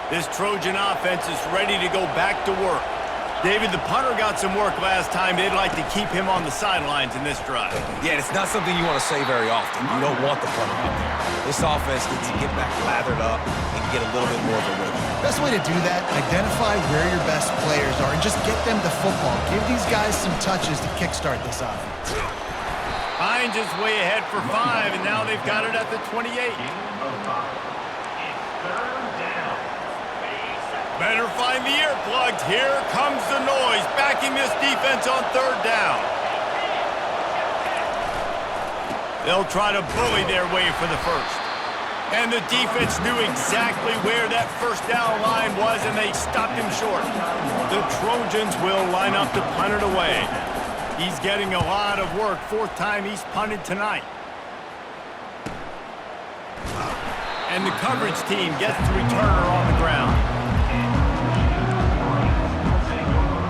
[SPEAKER 1] This Trojan offense is ready to go back to work. David, the punter got some work last time. They'd like to keep him on the sidelines in this drive.
[SPEAKER 3] Yeah, it's not something you want to say very often. You don't want the punter out there. This offense needs to get back lathered up and get a little bit more of a rhythm.
[SPEAKER 2] Best way to do that, identify where your best players are and just get them the football. Give these guys some touches to kickstart this offense.
[SPEAKER 1] Hines is way ahead for 5, and now they've got it at the 28. Better find the earplugs. Here comes the noise, backing this defense on 3rd down. They'll try to bully their way for the 1st. And the defense knew exactly where that 1st down line was, and they stopped him short. The Trojans will line up to punt it away. He's getting a lot of work. 4th time he's punted tonight. And the coverage team gets the returner on the ground.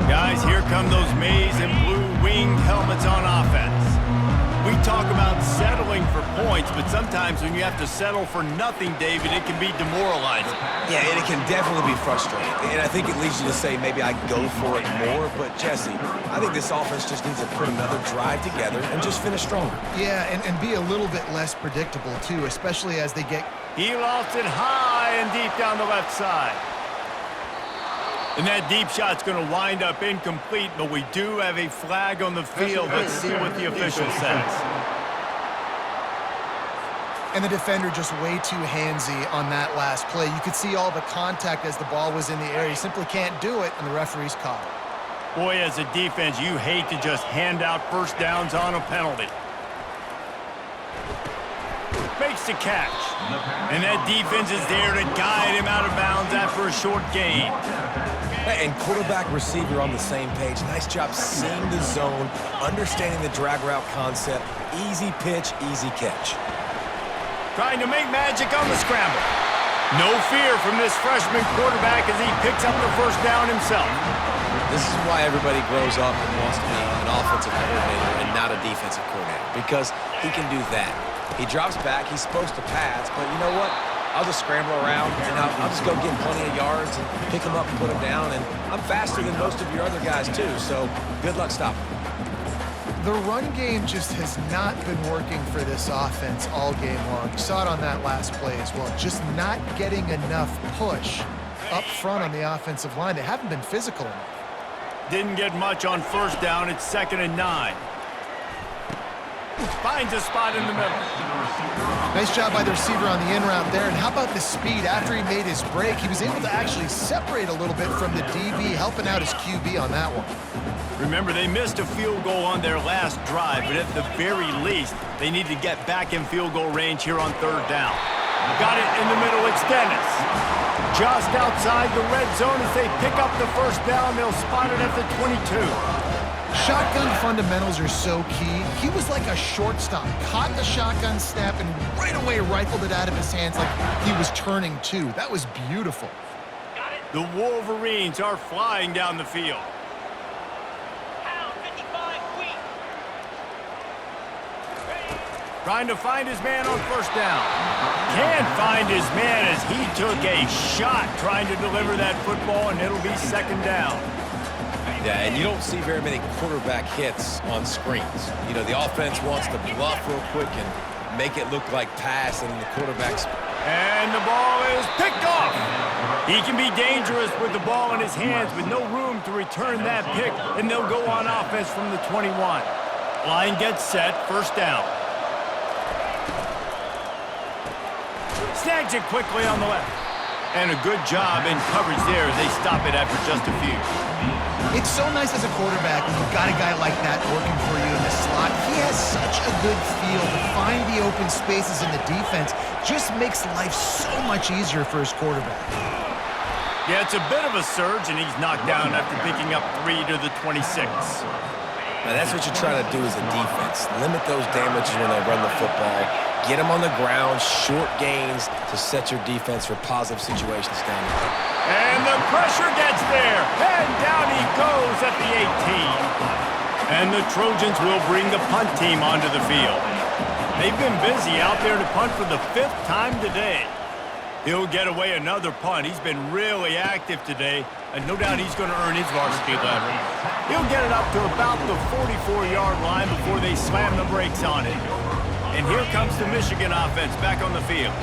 [SPEAKER 1] Guys, here come those maize and blue winged helmets on offense. We talk about settling for points, but sometimes when you have to settle for nothing, David, it can be demoralizing.
[SPEAKER 3] Yeah, and it can definitely be frustrating. And I think it leads you to say maybe I go for it more. But, Jesse, I think this offense just needs to put another drive together and just finish stronger.
[SPEAKER 2] Yeah, and be a little bit less predictable, too, especially as they get...
[SPEAKER 1] He lost it high and deep down the left side. And that deep shot's going to wind up incomplete, but we do have a flag on the field. Let's see what the official says.
[SPEAKER 2] And the defender just way too handsy on that last play. You could see all the contact as the ball was in the air. He simply can't do it, and the referee's caught it.
[SPEAKER 1] Boy, as a defense, you hate to just hand out 1st downs on a penalty. Makes the catch. And that defense is there to guide him out of bounds after a short gain.
[SPEAKER 3] And quarterback receiver on the same page. Nice job seeing the zone, understanding the drag route concept. Easy pitch, easy catch.
[SPEAKER 1] Trying to make magic on the scramble. No fear from this freshman quarterback as he picks up the 1st down himself.
[SPEAKER 3] This is why everybody grows up and wants to be an offensive coordinator and not a defensive coordinator, because he can do that. He drops back, he's supposed to pass, but you know what? I'll just scramble around, and I'll just go get plenty of yards and pick them up and put them down. And I'm faster than most of your other guys, too, so good luck stopping me.
[SPEAKER 2] The run game just has not been working for this offense all game long. You saw it on that last play as well. Just not getting enough push up front on the offensive line. They haven't been physical enough.
[SPEAKER 1] Didn't get much on first down. It's 2nd and 9. Finds a spot in the middle.
[SPEAKER 2] Nice job by the receiver on the in route there. And how about the speed? After he made his break, he was able to actually separate a little bit from the DB, helping out his QB on that one.
[SPEAKER 1] Remember, they missed a field goal on their last drive, but at the very least, they need to get back in field goal range here on 3rd down. Got it in the middle, it's Dennis. Just outside the red zone as they pick up the first down. They'll spot it at the 22.
[SPEAKER 2] Shotgun fundamentals are so key. He was like a shortstop, caught the shotgun snap and right away rifled it out of his hands like he was turning two. That was beautiful.
[SPEAKER 1] The Wolverines are flying down the field. Trying to find his man on first down. Can't find his man as he took a shot trying to deliver that football, and it'll be 2nd down.
[SPEAKER 3] Yeah, and you don't see very many quarterback hits on screens. You know, the offense wants to bluff real quick and make it look like pass, and the quarterback's...
[SPEAKER 1] And the ball is picked off. He can be dangerous with the ball in his hands with no room to return that pick, and they'll go on offense from the 21. Line gets set, first down. Snags it quickly on the left. And a good job in coverage there as they stop it after just a few.
[SPEAKER 2] It's so nice as a quarterback when you've got a guy like that working for you in the slot. He has such a good feel to find the open spaces in the defense. Just makes life so much easier for his quarterback.
[SPEAKER 1] Yeah, it's a bit of a surge, and he's knocked down after picking up 3 to the 26.
[SPEAKER 3] Now, that's what you're trying to do as a defense. Limit those damages when they run the football. Get them on the ground, short gains to set your defense for positive situations down there.
[SPEAKER 1] And the pressure gets there. And down he goes at the 18. And the Trojans will bring the punt team onto the field. They've been busy out there to punt for the 5th time today. He'll get away another punt. He's been really active today, and no doubt he's going to earn his varsity level. He'll get it up to about the 44-yard line before they slam the brakes on it. And here comes the Michigan offense back on the field.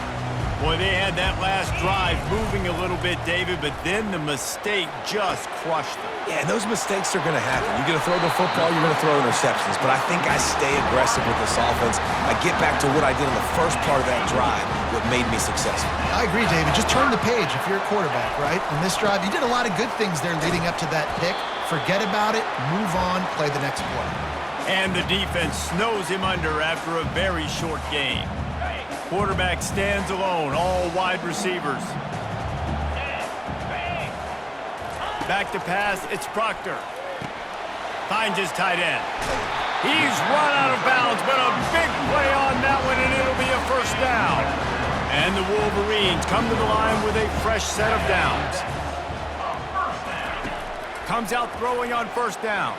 [SPEAKER 1] Boy, they had that last drive moving a little bit, David, but then the mistake just crushed them.
[SPEAKER 3] Yeah, and those mistakes are going to happen. You're going to throw the football, you're going to throw interceptions. But I think I stay aggressive with this offense. I get back to what I did in the first part of that drive, what made me successful.
[SPEAKER 2] I agree, David. Just turn the page if you're a quarterback, right? On this drive, you did a lot of good things there leading up to that pick. Forget about it, move on, play the next play.
[SPEAKER 1] And the defense snows him under after a very short game. Quarterback stands alone, all wide receivers. Back to pass, it's Proctor. Finds his tight end. He's run out of bounds, but a big play on that one, and it'll be a first down. And the Wolverines come to the line with a fresh set of downs. Comes out throwing on first down.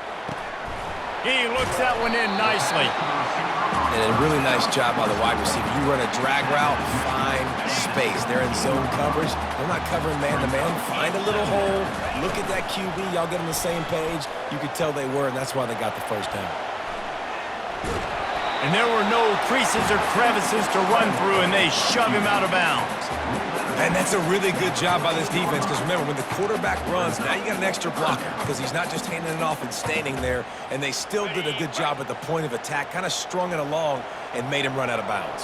[SPEAKER 1] He looks that one in nicely.
[SPEAKER 3] And a really nice job by the wide receiver. You run a drag route, find space. They're in zone coverage. They're not covering man-to-man. Find a little hole. Look at that QB. Y'all get on the same page. You could tell they were, and that's why they got the first down.
[SPEAKER 1] And there were no creases or crevices to run through, and they shove him out of bounds.
[SPEAKER 3] And that's a really good job by this defense, because remember, when the quarterback runs, now you got an extra blocker, because he's not just handing it off and standing there, and they still did a good job at the point of attack, kind of strung it along and made him run out of bounds.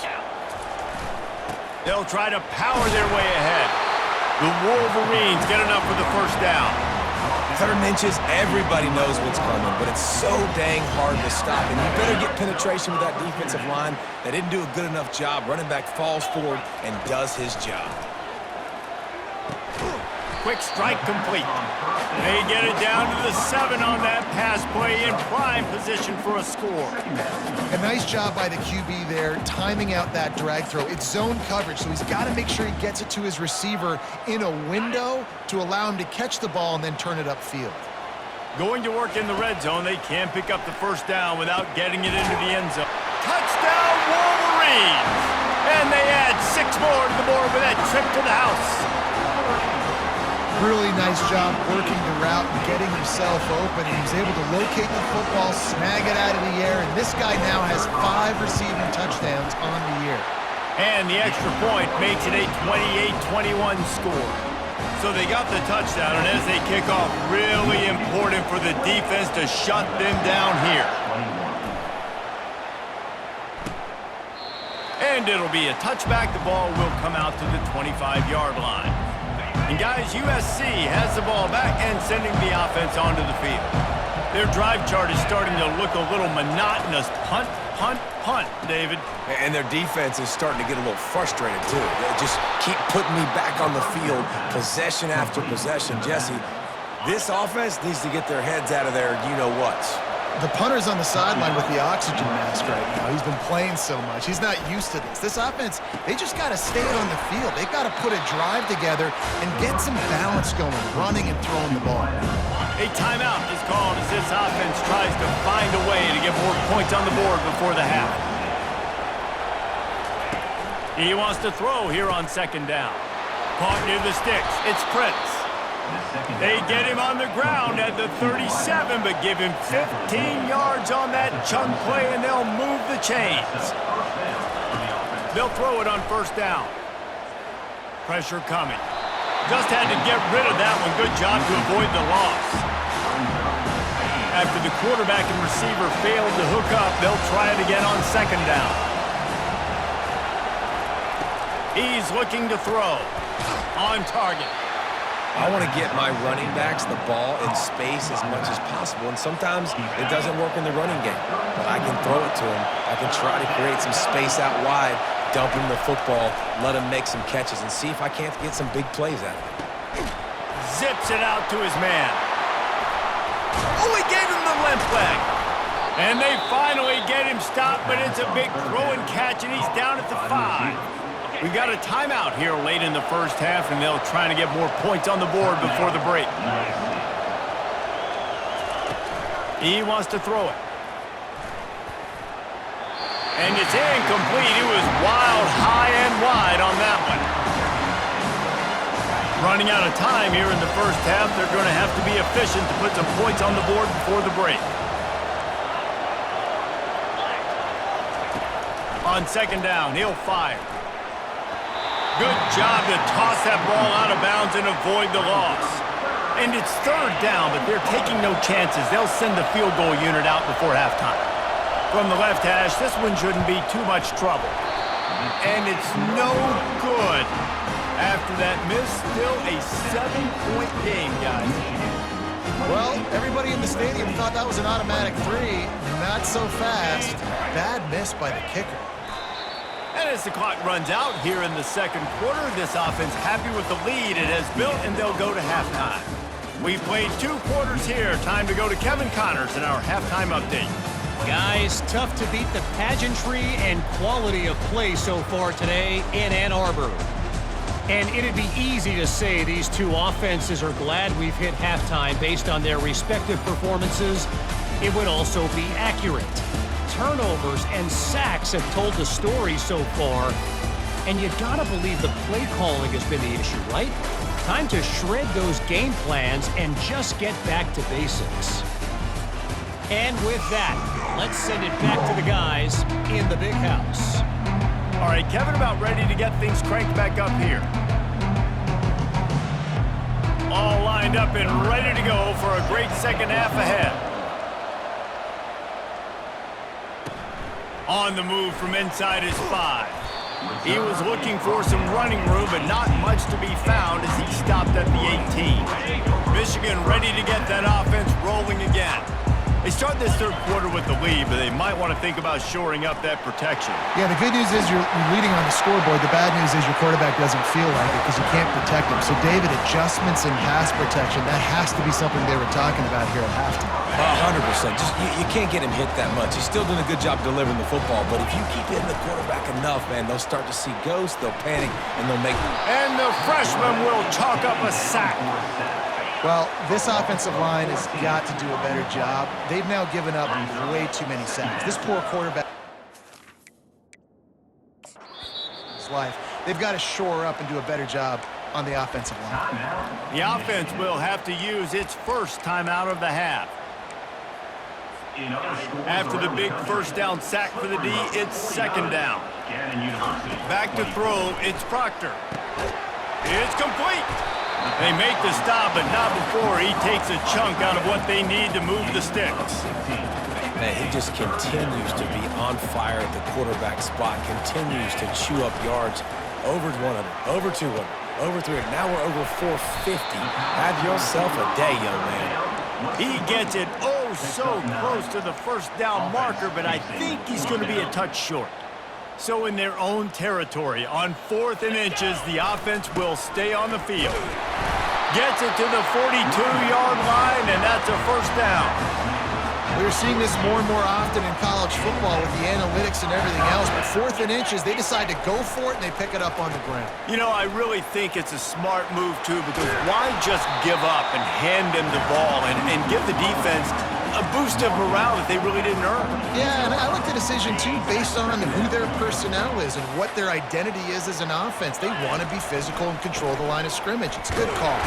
[SPEAKER 1] They'll try to power their way ahead. The Wolverines get enough for the first down.
[SPEAKER 3] 3rd and inches, everybody knows what's coming, but it's so dang hard to stop, and you better get penetration with that defensive line. They didn't do a good enough job. Running back falls forward and does his job.
[SPEAKER 1] Quick strike complete. They get it down to the 7 on that pass play in prime position for a score.
[SPEAKER 2] A nice job by the QB there, timing out that drag throw. It's zone coverage, so he's got to make sure he gets it to his receiver in a window to allow him to catch the ball and then turn it upfield.
[SPEAKER 1] Going to work in the red zone, they can't pick up the first down without getting it into the end zone. Touchdown, Wolverines! And they add 6 more to the board with that trip to the house.
[SPEAKER 2] Really nice job working the route and getting himself open. And he was able to locate the football, snag it out of the air, and this guy now has 5 receiving touchdowns on the year.
[SPEAKER 1] And the extra point makes it a 28-21 score. So they got the touchdown, and as they kick off, really important for the defense to shut them down here. And it'll be a touchback. The ball will come out to the 25-yard line. And guys, USC has the ball back and sending the offense onto the field. Their drive chart is starting to look a little monotonous. Punt, punt, punt, David.
[SPEAKER 3] And their defense is starting to get a little frustrated, too. They just keep putting me back on the field, possession after possession. Jesse, this offense needs to get their heads out of their you-know-whats.
[SPEAKER 2] The punter's on the sideline with the oxygen mask right now. He's been playing so much. He's not used to this. This offense, they just got to stay on the field. They've got to put a drive together and get some balance going, running and throwing the ball.
[SPEAKER 1] A timeout is called as this offense tries to find a way to get more points on the board before the half. He wants to throw here on second down. Caught near the sticks. It's Prince. They get him on the ground at the 37, but give him 15 yards on that chunk play, and they'll move the chains. They'll throw it on first down. Pressure coming. Just had to get rid of that one. Good job to avoid the loss. After the quarterback and receiver failed to hook up, they'll try it again on second down. He's looking to throw. On target.
[SPEAKER 3] I want to get my running backs the ball in space as much as possible, and sometimes it doesn't work in the running game. But I can throw it to him. I can try to create some space out wide, dump him the football, let him make some catches, and see if I can't get some big plays out of him.
[SPEAKER 1] Zips it out to his man. Oh, he gave him the limp leg. And they finally get him stopped, but it's a big throw and catch, and he's down at the 5. We got a timeout here late in the first half, and they'll try to get more points on the board before the break. He wants to throw it. And it's incomplete. It was wild, high and wide on that one. Running out of time here in the first half. They're going to have to be efficient to put some points on the board before the break. On second down, he'll fire. Good job to toss that ball out of bounds and avoid the loss. And it's third down, but they're taking no chances. They'll send the field goal unit out before halftime. From the left hash, this one shouldn't be too much trouble. And it's no good. After that miss, still a 7-point game, guys.
[SPEAKER 2] Well, everybody in the stadium thought that was an automatic 3. Not so fast. Bad miss by the kicker.
[SPEAKER 1] And as the clock runs out here in the second quarter, this offense happy with the lead it has built, and they'll go to halftime. We've played 2 quarters here. Time to go to Kevin Connors in our halftime update.
[SPEAKER 4] Guys, tough to beat the pageantry and quality of play so far today in Ann Arbor. And it'd be easy to say these 2 offenses are glad we've hit halftime based on their respective performances. It would also be accurate. Turnovers and sacks have told the story so far, and you gotta believe the play calling has been the issue, right? Time to shred those game plans and just get back to basics. And with that, let's send it back to the guys in the big house.
[SPEAKER 1] All right, Kevin, about ready to get things cranked back up here. All lined up and ready to go for a great second half ahead. On the move from inside his 5. He was looking for some running room, but not much to be found as he stopped at the 18. Michigan ready to get that offense rolling again. They start this third quarter with the lead, but they might want to think about shoring up that protection.
[SPEAKER 2] Yeah, the good news is you're leading on the scoreboard. The bad news is your quarterback doesn't feel like it because you can't protect him. So, David, adjustments in pass protection, that has to be something they were talking about here at halftime.
[SPEAKER 3] 100%. Just you can't get him hit that much. He's still doing a good job delivering the football, but if you keep hitting the quarterback enough, man, they'll start to see ghosts, they'll panic, and they'll make...
[SPEAKER 1] And the freshman will chalk up a sack.
[SPEAKER 2] Well, this offensive line has got to do a better job. They've now given up way too many sacks. This poor quarterback... his life. they've got to shore up and do a better job on the offensive line.
[SPEAKER 1] The offense will have to use its first timeout of the half. After the big first down sack for the D, it's second down. Back to throw, it's Proctor. It's complete. They make the stop, but not before he takes a chunk out of what they need to move the sticks.
[SPEAKER 3] Man, he just continues to be on fire at the quarterback spot, continues to chew up yards over 100, over 200, over 300. Now we're over 450. Have yourself a day, young man.
[SPEAKER 1] He gets it oh so close to the first down marker, but I think he's going to be a touch short. So in their own territory, on 4th and inches, the offense will stay on the field. Gets it to the 42-yard line, and that's a first down.
[SPEAKER 2] We're seeing this more and more often in college football with the analytics and everything else, but 4th and inches, they decide to go for it, and they pick it up on the ground.
[SPEAKER 1] You know, I really think it's a smart move, too, because why just give up and hand them the ball and give the defense a boost of morale that they really didn't earn?
[SPEAKER 2] Yeah, and I like the decision, too, based on who their personnel is and what their identity is as an offense. They want to be physical and control the line of scrimmage. It's a good call.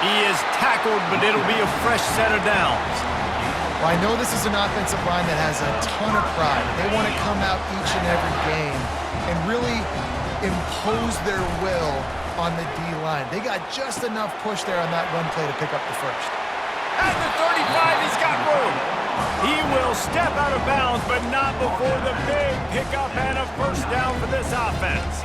[SPEAKER 1] He is tackled, but it'll be a fresh set of downs.
[SPEAKER 2] Well, I know this is an offensive line that has a ton of pride. They want to come out each and every game and really impose their will on the D-line. They got just enough push there on that run play to pick up the first.
[SPEAKER 1] At the 35, he's got room. He will step out of bounds, but not before the big pickup and a first down for this offense.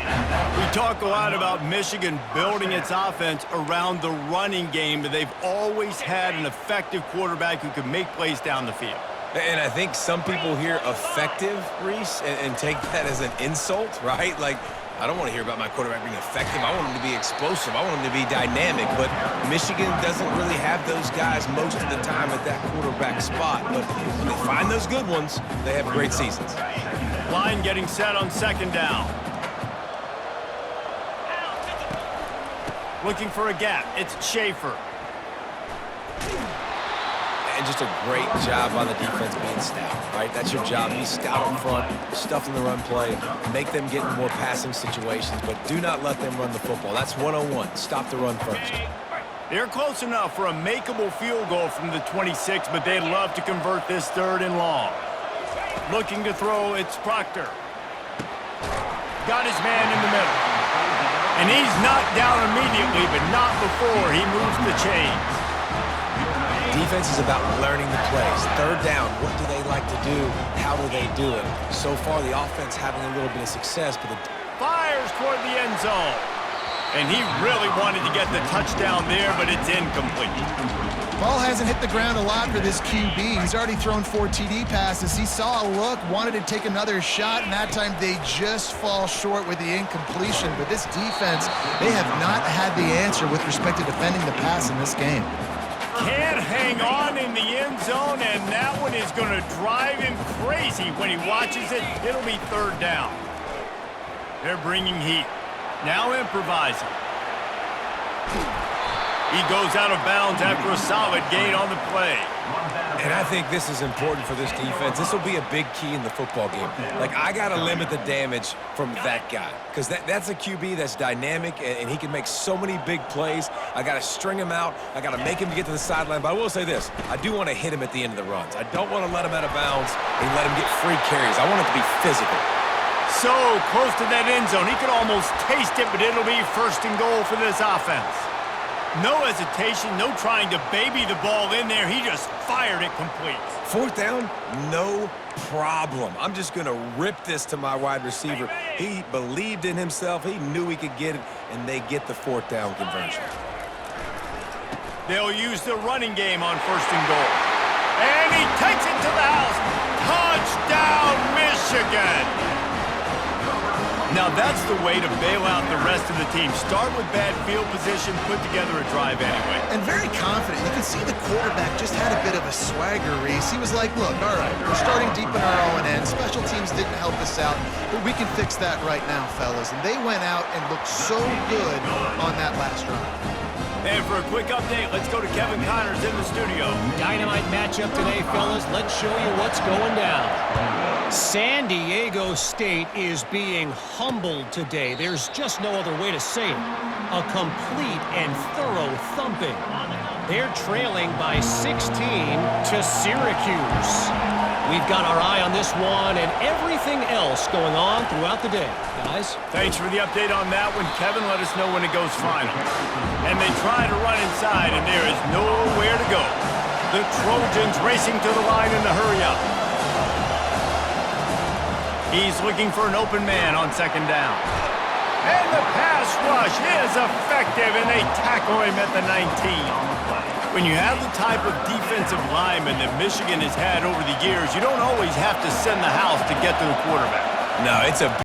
[SPEAKER 1] We talk a lot about Michigan building its offense around the running game, but they've always had an effective quarterback who can make plays down the field.
[SPEAKER 3] And I think some people hear effective, Reese, and take that as an insult, right? Like, I don't want to hear about my quarterback being effective. I want him to be explosive. I want him to be dynamic. But Michigan doesn't really have those guys most of the time at that quarterback spot. But when they find those good ones, they have great seasons.
[SPEAKER 1] Line getting set on second down. Looking for a gap. It's Schaefer.
[SPEAKER 3] And just a great job on the defense being stout, right? That's your job. Be stout up front, stuff in the run play, make them get in more passing situations, but do not let them run the football. That's 101. Stop the run first.
[SPEAKER 1] They're close enough for a makeable field goal from the 26, but they'd love to convert this 3rd and long. Looking to throw, it's Proctor. Got his man in the middle. And he's knocked down immediately, but not before he moves the chains.
[SPEAKER 3] Defense is about learning the plays. 3rd down, what do they like to do? How do they do it? So far, the offense having a little bit of success, but
[SPEAKER 1] Fires toward the end zone. And he really wanted to get the touchdown there, but it's incomplete.
[SPEAKER 2] Ball hasn't hit the ground a lot for this QB. He's already thrown 4 TD passes. He saw a look, wanted to take another shot, and that time they just fall short with the incompletion. But this defense, they have not had the answer with respect to defending the pass in this game.
[SPEAKER 1] Can't hang on in the end zone, and that one is going to drive him crazy when he watches it. It'll be 3rd down. They're bringing heat. Now improvising. He goes out of bounds after a solid gain on the play.
[SPEAKER 3] And I think this is important for this defense. This will be a big key in the football game. Like, I got to limit the damage from that guy because that's a QB that's dynamic, and he can make so many big plays. I got to string him out. I got to make him get to the sideline. But I will say this. I do want to hit him at the end of the runs. I don't want to let him out of bounds and let him get free carries. I want it to be physical.
[SPEAKER 1] So close to that end zone. He could almost taste it, but it'll be 1st and goal for this offense. No hesitation, no trying to baby the ball in there. He just fired it complete.
[SPEAKER 3] 4th down, no problem. I'm just going to rip this to my wide receiver. He believed in himself. He knew he could get it, and they get the 4th down conversion.
[SPEAKER 1] They'll use the running game on 1st and goal. And he takes it to the house. Touchdown, Michigan! Now that's the way to bail out the rest of the team. Start with bad field position, put together a drive anyway.
[SPEAKER 2] And very confident. You can see the quarterback just had a bit of a swagger, Reese. He was like, look, all right, we're starting deep in our own end. Special teams didn't help us out, but we can fix that right now, fellas. And they went out and looked so good on that last drive.
[SPEAKER 1] And for a quick update, let's go to Kevin Connors in the studio.
[SPEAKER 4] Dynamite matchup today, fellas. Let's show you what's going down. San Diego State is being humbled today. There's just no other way to say it. A complete and thorough thumping. They're trailing by 16 to Syracuse. We've got our eye on this one and everything else going on throughout the day. Guys?
[SPEAKER 1] Thanks for the update on that one, Kevin. Let us know when it goes final. And they try to run inside, and there is nowhere to go. The Trojans racing to the line in the hurry-up. He's looking for an open man on second down. And the pass rush is effective, and they tackle him at the 19. When you have the type of defensive lineman that Michigan has had over the years, you don't always have to send the house to get to the quarterback.
[SPEAKER 3] No, it's a